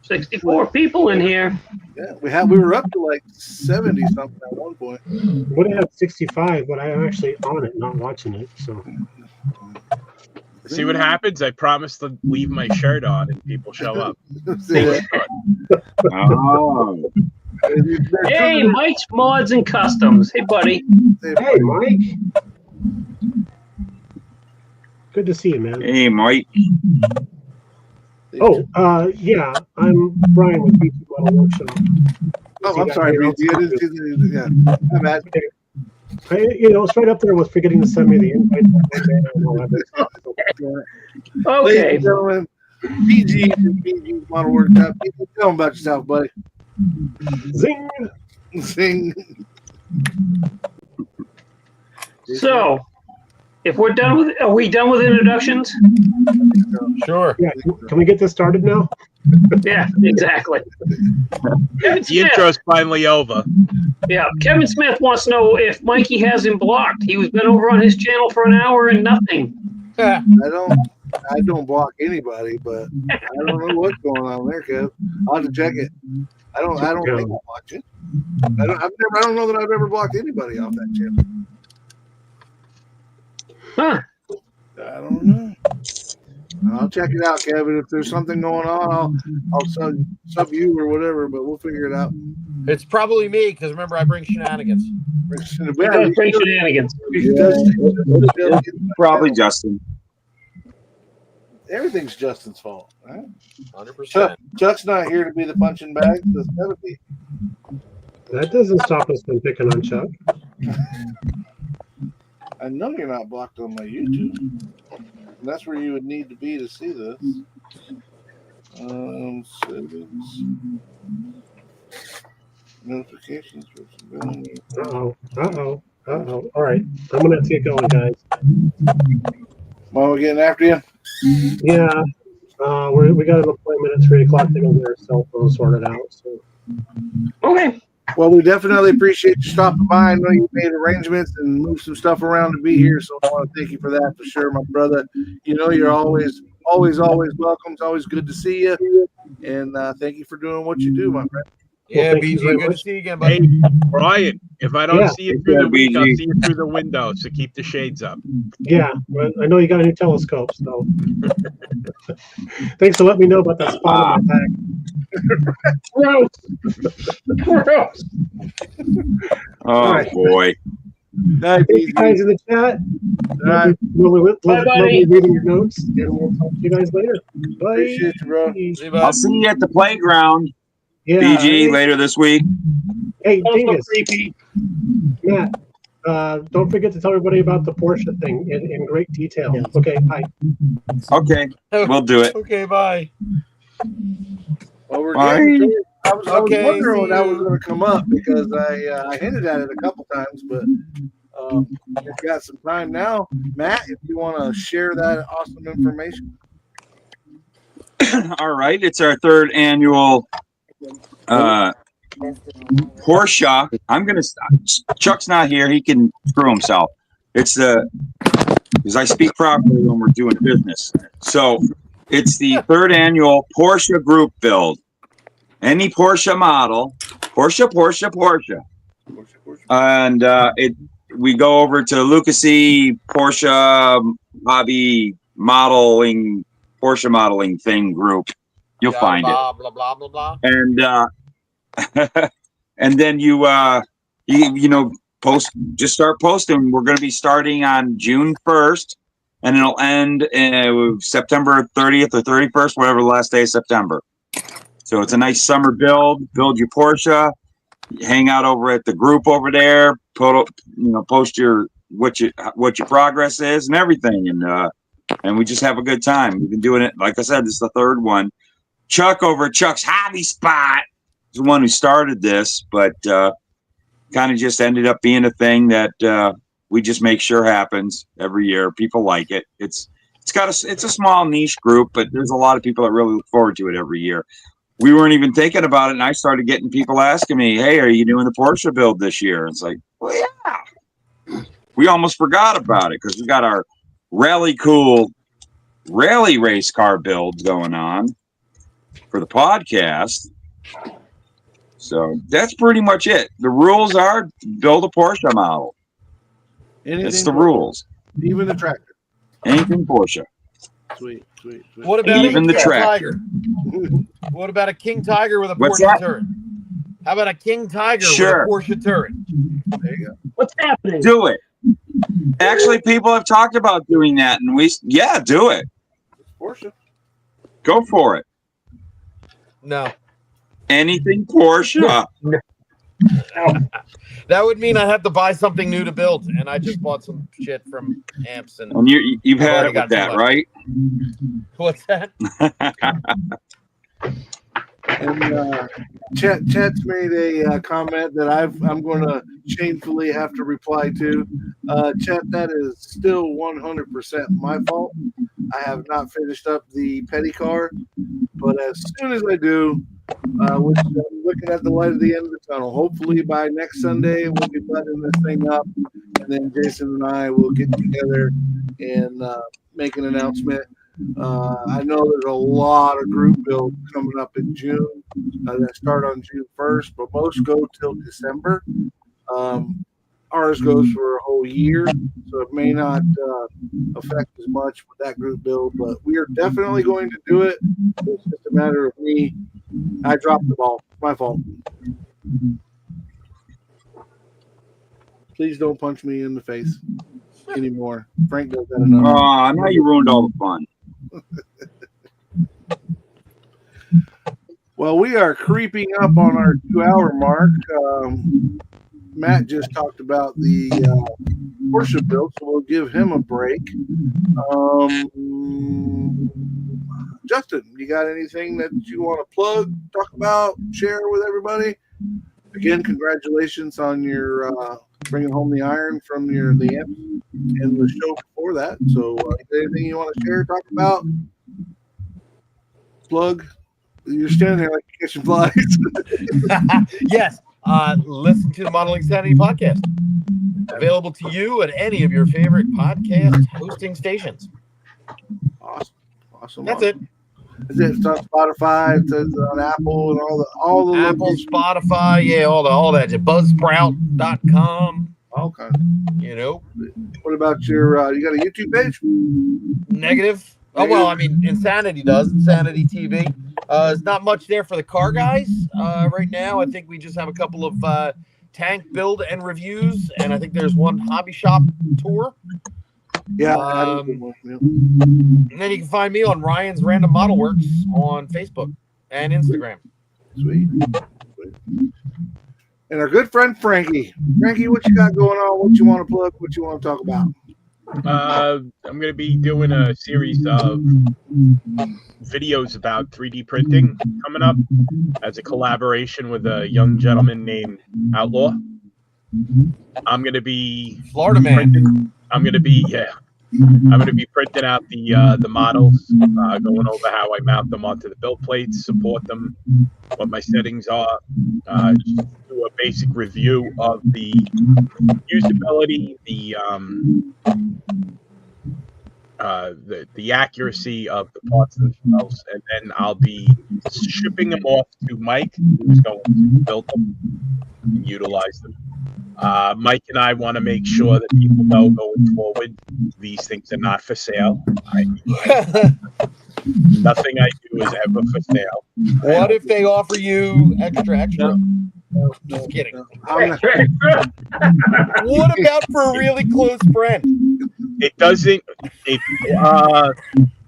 64 people in here. Yeah, we were up to like 70 something at one point. Would have 65, but I'm actually on it, not watching it. So See what happens? I promise to leave my shirt on and people show up. Oh. Hey, Mike's Mods and Customs. Hey, buddy. Hey, Mike. Good to see you, man. Hey, Mike. Oh, yeah, I'm Brian with BT Model Workshop. Oh, I'm sorry. Yeah, I'm bad. It's right up there with forgetting to send me the invite. Okay. Ladies and gentlemen, PG Model Workshop. Tell them about yourself, buddy. Zing! Zing. So, if we're done with, are we done with introductions? Sure. Yeah, can we get this started now? Yeah, exactly. Kevin The Smith. intro's finally over. Yeah, Kevin Smith wants to know if Mikey has him blocked. He's been over on his channel for an hour and nothing. I don't block anybody, but I don't know what's going on there, Kev. I'll have to check it. I don't think I blocked it. I don't know that I've ever blocked anybody off that channel. Huh. I don't know. I'll check it out, Kevin. If there's something going on, I'll sub you or whatever, but we'll figure it out. It's probably me because remember I bring shenanigans. He does bring shenanigans. Probably Justin. Everything's Justin's fault, right? 100%. Chuck's not here to be the punching bag. It's gotta be. That doesn't stop us from picking on Chuck. I know you're not blocked on my YouTube. And that's where you would need to be to see this. Settings. Notifications. Uh-oh. All right. I'm going to get going, guys. Mom, we're getting after you? Yeah. We got an appointment at 3 o'clock to go get our cell phone sorted out. So Okay. Well, we definitely appreciate you stopping by. I know you made arrangements and moved some stuff around to be here, so I want to thank you for that for sure, my brother. You know, you're always welcome. It's always good to see you, and thank you for doing what you do, my friend. Yeah, thank you BG, very good to much. see you again, Hey, buddy. Brian, if I don't Yeah. see you through the Take care, week, I'll BG. see you through the window. So keep the shades up. Yeah, well, I know you got a new telescope, so thanks for letting me know about that spot on my back. Gross. Gross. Oh right. boy. Night, Thank you guys in the chat. All right. Bye, buddy. Lovely reading your notes, and we'll talk to you guys later. Bye. Appreciate you, bro. See you, I'll bud. see you at the playground, Yeah. BG, later this week. Hey, Also Dingus, creepy. Matt, don't forget to tell everybody about the Porsche thing in great detail. Yeah. Okay, bye. Okay, we'll do it. Okay, bye. Well, we're Bye. getting to it. I was Okay, wondering see when that was you. going to come up because I hinted at it a couple times, but we've got some time now. Matt, if you want to share that awesome information. All right, it's our third annual Porsche. I'm gonna stop. Chuck's not here. He can screw himself. It's because I speak properly when we're doing business. So it's the third annual Porsche group build. Any Porsche model, Porsche, and we go over to Lucasy Porsche hobby modeling, Porsche modeling thing group. You'll find it. Blah, blah, blah, blah, blah. And and then you know just start posting. We're going to be starting on June 1st, and it'll end September 30th or 31st, whatever the last day of September. So it's a nice summer build your Porsche, hang out over at the group over there, post your what your progress is and everything, and we just have a good time. We've been doing it, like I said, this is the third one. Chuck over at Chuck's Hobby Spot is the one who started this, but kind of just ended up being a thing that we just make sure happens every year. People like it. It's a small niche group, but there's a lot of people that really look forward to it every year. We weren't even thinking about it, and I started getting people asking me, "Hey, are you doing the Porsche build this year?" It's like, well, yeah. We almost forgot about it because we got our really cool rally race car builds going on for the podcast. So that's pretty much it. The rules are build a Porsche model. It's the rules. Even the tractor. Anything Porsche. Sweet. What about Even a the King tractor. Tiger? What about a King Tiger with a What's Porsche that? turret? How about a King Tiger Sure. with a Porsche turret? There you go. What's happening? Do it. Actually, people have talked about doing that, and do it. Porsche. Go for it. No. Anything Porsche. That would mean I'd have to buy something new to build, and I just bought some shit from Amps. And And you've I've had already it got with that, too much. right? What's that? And Chet's made a comment that I'm going to shamefully have to reply to. Chet, that is still 100% my fault. I have not finished up the petty car, but as soon as I do, which I'm looking at the light at the end of the tunnel. Hopefully by next Sunday we'll be buttoning this thing up, and then Jason and I will get together and make an announcement. I know there's a lot of group builds coming up in June that start on June 1st, but most go till December. Ours goes for a whole year, so it may not affect as much with that group build, but we are definitely going to do it. It's just a matter of me. I dropped the ball. My fault. Please don't punch me in the face anymore. Frank does that enough. Oh, now you ruined all the fun. Well, we are creeping up on our 2-hour mark. Matt just talked about the Porsche build, so we'll give him a break. Justin, you got anything that you want to plug, talk about, share with everybody? Again, congratulations on your bringing home the iron from the amps and the show before that. So anything you want to share, talk about, plug, You're standing there like you're catching flies. Yes. Listen to the Modeling Sanity podcast. Available to you at any of your favorite podcast hosting stations. Awesome. That's it. Is it on Spotify? It's on Apple and all the Apple, locations? Spotify, yeah, all that. Buzzsprout.com. Okay. You know, What about your? You got a YouTube page? negative. Oh well, I mean, Insanity does. Insanity TV. There's not much there for the car guys right now. I think we just have a couple of tank build and reviews, and I think there's one hobby shop tour. Yeah. And then you can find me on Ryan's Random Model Works on Facebook and Instagram. Sweet. And our good friend Frankie. Frankie, what you got going on? What you want to plug? What you want to talk about? I'm going to be doing a series of videos about 3D printing coming up as a collaboration with a young gentleman named Outlaw. I'm going to be Florida man. printing. I'm going to be printing out the models, going over how I mount them onto the build plates, support them, what my settings are, just do a basic review of the usability, the accuracy of the parts themselves, and then I'll be shipping them off to Mike, who's going to build them and utilize them. Mike and I want to make sure that people know going forward these things are not for sale. Nothing I do is ever for sale. What if they offer you extra? Just kidding. What about for a really close friend? It doesn't.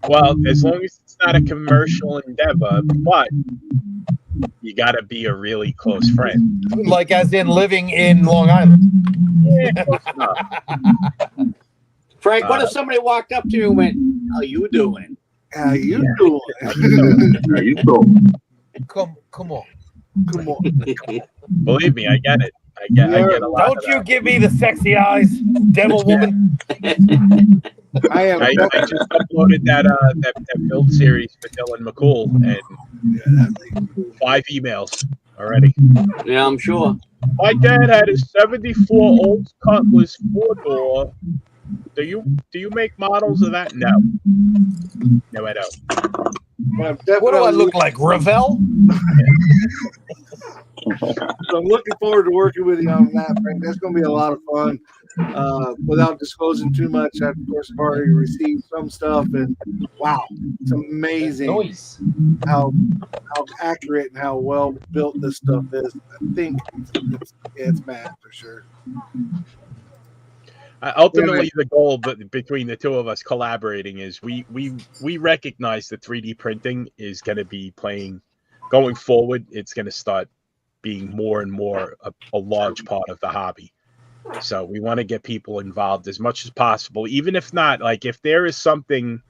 Well, as long as it's not a commercial endeavor, but you got to be a really close friend. Like as in living in Long Island. Yeah, close enough. Frank, what if somebody walked up to you and went, "How you doing?" How you doing? How you doing? Come on. Come on. Believe me, I get it. I get a lot. Don't of you that. give me the sexy eyes, devil woman. I am. I just uploaded that build series for Dylan McCool and 5 emails already. Yeah, I'm sure. My dad had a '74 Olds Cutlass 4-door. Do you make models of that? No. No, I don't. What do I look like, Ravel? So I'm looking forward to working with you on that, Frank. That's going to be a lot of fun. Without disclosing too much, I've of course already received some stuff, and wow, it's amazing Noise. how accurate and how well built this stuff is. I think it's mad for sure. Ultimately, the goal between the two of us collaborating is we recognize that 3D printing is going to be going forward. It's going to start being more and more a large part of the hobby. So we want to get people involved as much as possible, even if not, like if there is something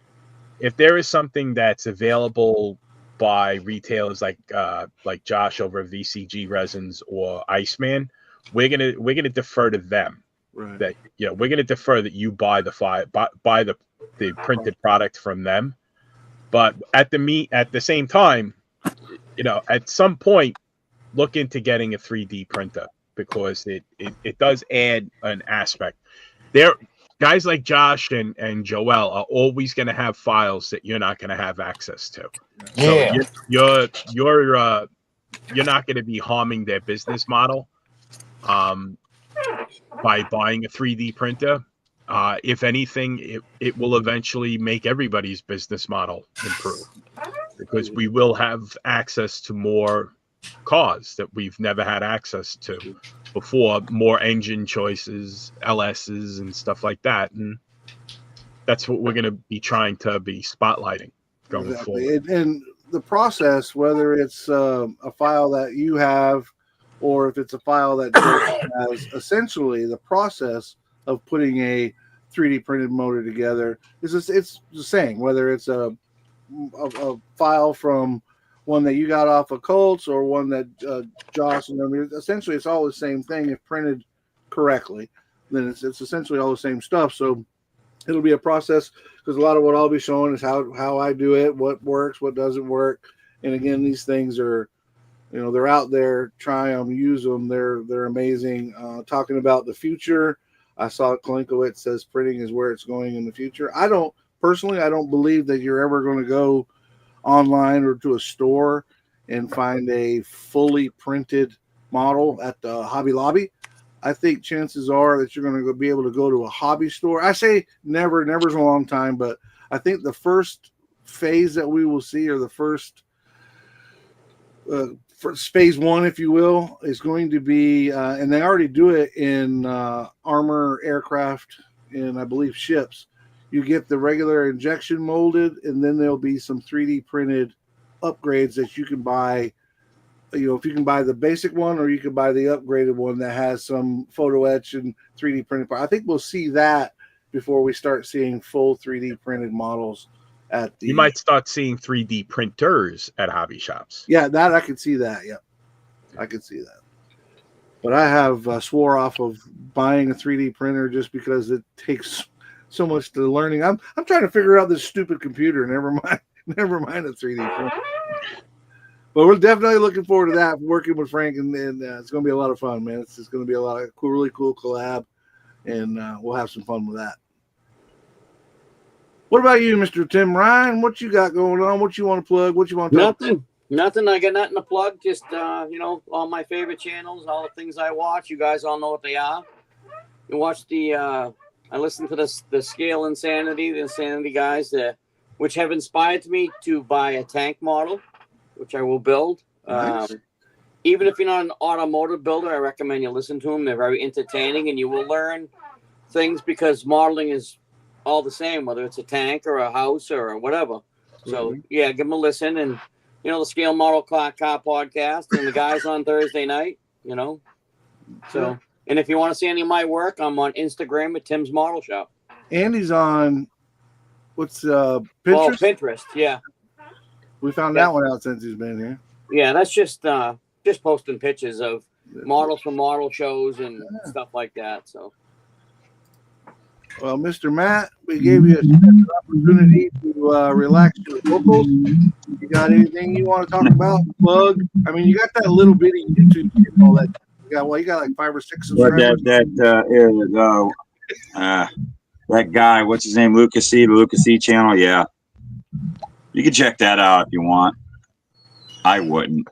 that's available by retailers like Josh over at VCG Resins or Iceman, we're gonna defer to them. Right. That we're gonna defer that you buy the printed product from them, but at the same time, at some point, look into getting a 3D printer because it does add an aspect. There, guys like Josh and Joel are always going to have files that you're not going to have access to. Yeah. So you're not going to be harming their business model by buying a 3D printer. If anything, it will eventually make everybody's business model improve because we will have access to more cars that we've never had access to before, more engine choices, LSs and stuff like that. And that's what we're going to be trying to be spotlighting going forward. And the process, whether it's a file that you have or if it's a file that has, essentially the process of putting a 3D printed motor together it's the same, whether it's a file from one that you got off of Colts or one that Josh and them. Essentially, it's all the same thing if printed correctly. Then it's essentially all the same stuff. So it'll be a process because a lot of what I'll be showing is how I do it, what works, what doesn't work, And again, these things are, they're out there. Try them, use them. They're amazing. Talking about the future, I saw Kalinkowitz says printing is where it's going in the future. I don't believe that you're ever going to go online or to a store and find a fully printed model at the Hobby Lobby. I think chances are that you're going to be able to go to a hobby store. I say never's a long time, but I think the first phase that we will see, or the first phase one, if you will, is going to be, and they already do it in armor, aircraft, and I believe ships. You get the regular injection molded, and then there'll be some 3D printed upgrades that you can buy. If you can buy the basic one, or you can buy the upgraded one that has some photo etch and 3D printed. I think we'll see that before we start seeing full 3D printed models at the. You might start seeing 3D printers at hobby shops. Yeah, that I could see that. Yeah, I could see that. But I have swore off of buying a 3D printer just because it takes so much to learning. I'm trying to figure out this stupid computer. Never mind a 3D printer. But we're definitely looking forward to that, working with Frank, and it's going to be a lot of fun, man. It's just going to be a lot of cool, really cool collab, and we'll have some fun with that. What about you, Mr. Tim Ryan? What you got going on? What you want to plug? What you want to talk about? Nothing. I got nothing to plug. Just, all my favorite channels, all the things I watch. You guys all know what they are. You watch I listen to the Scale Insanity, the Insanity guys, which have inspired me to buy a tank model, which I will build. Nice. Even if you're not an automotive builder, I recommend you listen to them. They're very entertaining, and you will learn things because modeling is all the same, whether it's a tank or a house or whatever. So, yeah, give them a listen. And, the Scale Model Car Podcast and the guys on Thursday night, So, and if you want to see any of my work, I'm on Instagram at Tim's Model Shop. Andy's on, what's Pinterest? Oh, Pinterest, yeah. We found that one out since he's been here. Yeah, that's just posting pictures of models from model shows and stuff like that. So, well, Mr. Matt, we gave you a special opportunity to relax your vocals. You got anything you want to talk about? Plug? I mean, you got that little bitty YouTube and all that. You got like 5 or 6 subscribers. That guy, what's his name? Lucas C, the Lucas C channel. Yeah. You can check that out if you want. I wouldn't.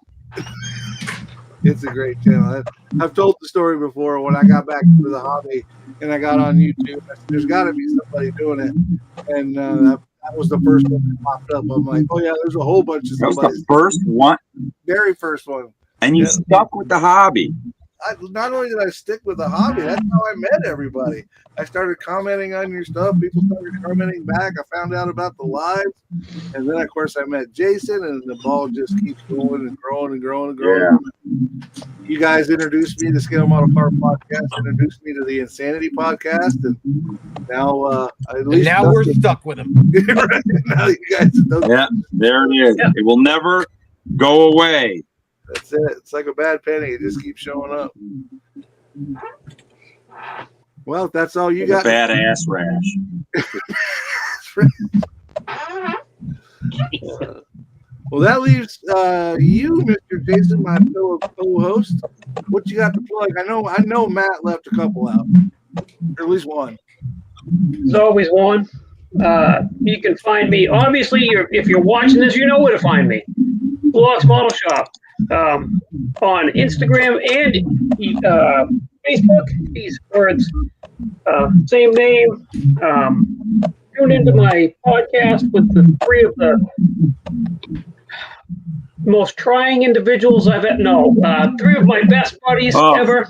It's a great channel. I've told the story before when I got back to the hobby and I got on YouTube. There's got to be somebody doing it. And that was the first one that popped up. I'm like, oh, yeah, there's a whole bunch of That was somebody. the first one? Very first one. And you stuck with the hobby. Not only did I stick with the hobby, that's how I met everybody. I started commenting on your stuff. People started commenting back. I found out about the lives. And then, of course, I met Jason, and the ball just keeps growing and growing and growing and growing. Yeah. You guys introduced me to Scale Model Car Podcast, introduced me to the Insanity Podcast, and now now we're stuck with them. Now you guys there it is. Yeah. It will never go away. That's it. It's like a bad penny. It just keeps showing up. Well, if that's all you got. Bad ass rash. Well, that leaves you, Mr. Jason, my fellow co-host. What you got to plug? I know Matt left a couple out, or at least one. There's always one. You can find me. Obviously, if you're watching this, you know where to find me. Blogs Model Shop. On Instagram and Facebook, these words, same name. Tune into my podcast with the 3 of the most trying individuals I've ever. No, 3 of my best buddies ever.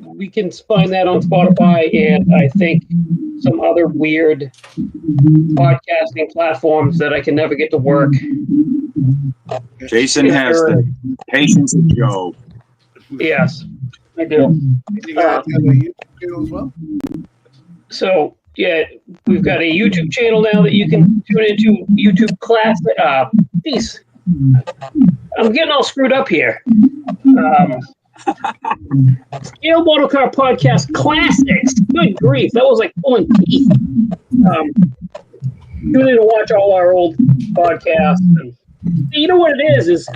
We can find that on Spotify and I think some other weird podcasting platforms that I can never get to work. Jason has the patience of Job. Yes, I do. You guys have a YouTube channel as well? So, yeah, we've got a YouTube channel now that you can tune into. YouTube class. Geez, I'm getting all screwed up here. Scale Model Car Podcast Classics. Good grief, that was like pulling teeth. Tune in to watch all our old podcast. And you know what it is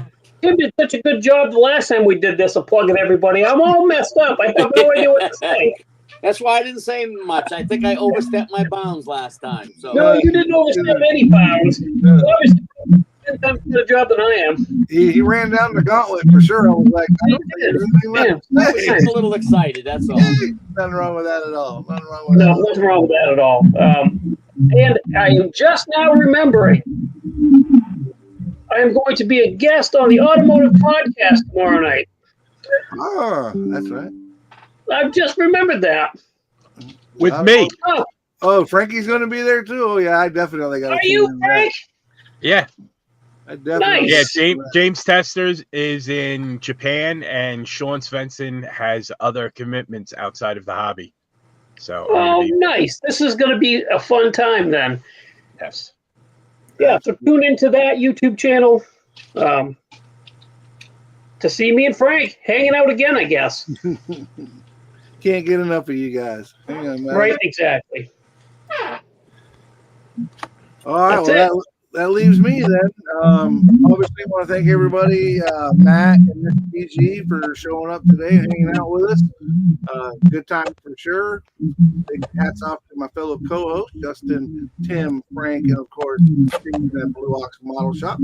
Tim did such a good job the last time we did this of plugging everybody. I'm all messed up. I have no idea what to say. That's why I didn't say much. I think I overstepped my bounds last time. So No, you didn't overstep any bounds. You obviously did 10 times better job than I am. He ran down the gauntlet for sure. I was like, I don't think there's anything left to say. I'm a little excited. That's all. Nothing wrong with that at all. Nothing wrong with No, that. nothing wrong with that at all. And I am just now remembering I am going to be a guest on the Automotive Podcast tomorrow night. Oh, that's right. I've just remembered that. With me. Oh, Frankie's going to be there too. Oh yeah, I definitely got. Are you, Frank? Yeah. I definitely. Nice. Yeah, James Testers is in Japan, and Sean Svensson has other commitments outside of the hobby. So, Oh, nice. This is going to be a fun time then. yes. Yeah, so tune into that YouTube channel to see me and Frank hanging out again, I guess. Can't get enough of you guys. Hang on, man. Right, exactly. All right. That's Well, that leaves me then. Obviously, I want to thank everybody, Matt and Miss PG, for showing up today and hanging out with us. Good time for sure. Big hats off to my fellow co-hosts, Justin, Tim, Frank, and of course, Steve at Blue Ox Model Shop.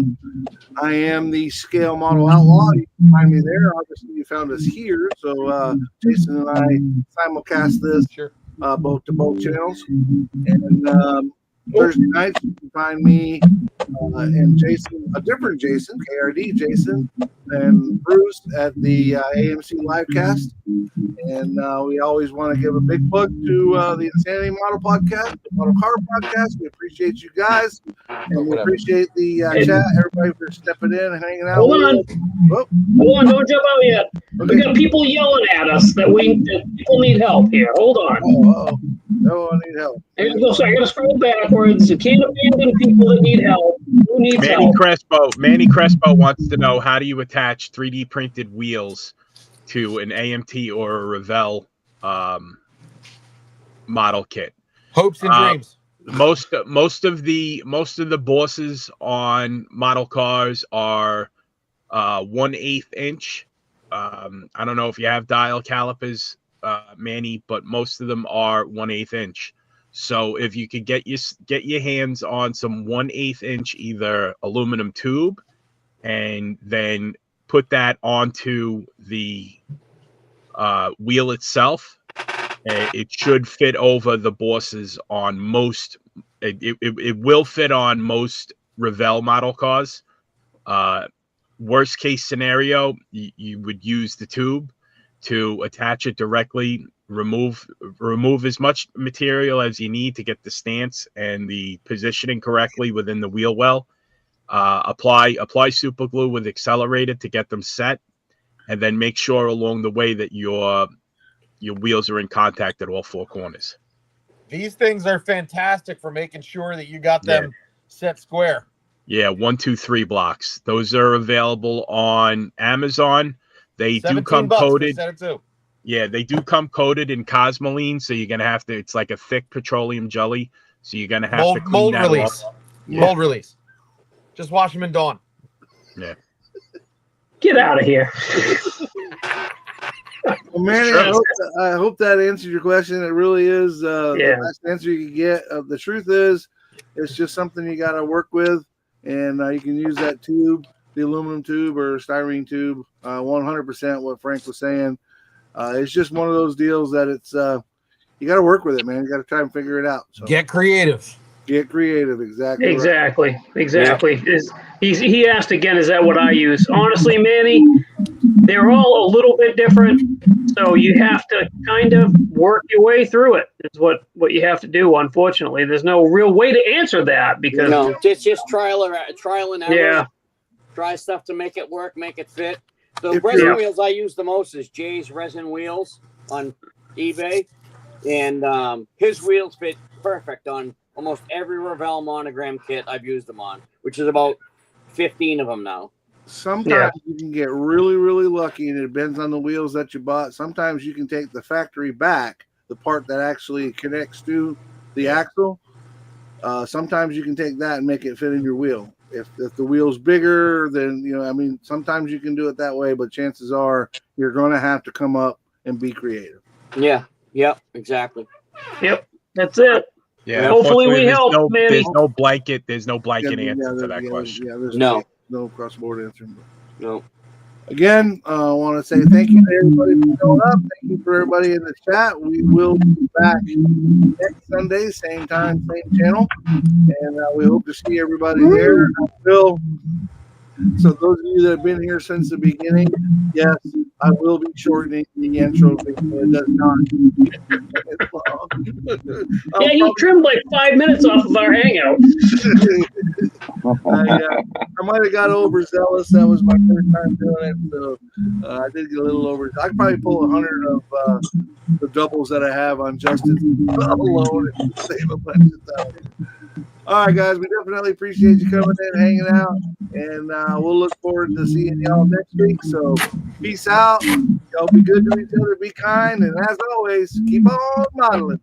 I am the Scale Model Outlaw. You can find me there. Obviously, you found us here. So Jason and I simulcast this both to both channels. And Thursday nights, you can find me and Jason, a different Jason, KRD Jason, and Bruce at the AMC Livecast. And we always want to give a big plug to the Insanity Model Podcast, the Model Car Podcast. We appreciate you guys, and we appreciate the chat, everybody for stepping in and hanging out. Hold on. Oh, Hold on, don't jump out yet. okay. We got people yelling at us that people need help here. Hold on. Oh, no, I need help. I gotta scroll backwards. You can't abandon people that need help. Who needs Manny Crespo wants to know, how do you attach 3D printed wheels to an AMT or a Revell model kit? Hopes and dreams. Most of the bosses on model cars are 1/8 inch. I don't know if you have dial calipers, Manny, but most of them are 1/8 inch. So if you could get your hands on some 1/8 inch either aluminum tube, and then put that onto the wheel itself, it should fit over the bosses on most. It will fit on most Revell model cars. Worst case scenario, you would use the tube to attach it directly. Remove as much material as you need to get the stance and the positioning correctly within the wheel well. Apply super glue with accelerated to get them set, and then make sure along the way that your wheels are in contact at all four corners. These things are fantastic for making sure that you got them set square. Yeah, 1, 2, 3 blocks. Those are available on Amazon. They do come coated. Yeah, they do come coated in Cosmoline, so you're gonna have to. It's like a thick petroleum jelly, so you're gonna have to clean mold that release. off. Mold release. Just wash them in Dawn. Yeah. Get out of here. Well, Manny, I hope that answered your question. It really is the best answer you can get. The truth is, it's just something you got to work with, and you can use that tube, the aluminum tube or styrene tube, 100%. What Frank was saying, it's just one of those deals that it's you got to work with it, man. You got to try and figure it out. So. Get creative. Get creative, exactly. Exactly. Yeah. He asked again, is that what I use? Honestly, Manny, they're all a little bit different, so you have to kind of work your way through it. Is what you have to do. Unfortunately, there's no real way to answer that because it's just trial and error. Yeah. Try stuff to make it work, make it fit. The resin wheels I use the most is Jay's Resin Wheels on eBay, and his wheels fit perfect on almost every Revell monogram kit I've used them on, which is about 15 of them now. Sometimes you can get really, really lucky, and it depends on the wheels that you bought. Sometimes you can take the factory back, the part that actually connects to the axle. Sometimes you can take that and make it fit in your wheel. if the wheel's bigger, then I mean, sometimes you can do it that way, but chances are you're going to have to come up and be creative. Yeah. Yep. Exactly. Yep. That's it. Yeah. Hopefully we unfortunately, help, Manny. There's no blanket answer to that question. There's No. no cross-board answer. No. Again, I want to say thank you to everybody for showing up. Thank you for everybody in the chat. We will be back next Sunday, same time, same channel, and we hope to see everybody there. So those of you that have been here since the beginning, yes, I will be shortening the intro because it does not. Yeah, he trimmed like 5 minutes off of our hangout. I might have got overzealous. That was my first time doing it, so I did get a little over. I could probably pull 100 of the doubles that I have on Justice alone and save a bunch of time. All right, guys, we definitely appreciate you coming in, hanging out, and we'll look forward to seeing y'all next week. So, peace out. Y'all be good to each other, be kind, and as always, keep on modeling.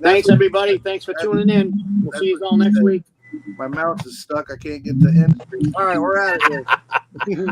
Thanks, everybody. Thanks for tuning in. We'll see you all next week. My mouse is stuck. I can't get the end screen. All right, we're out of here.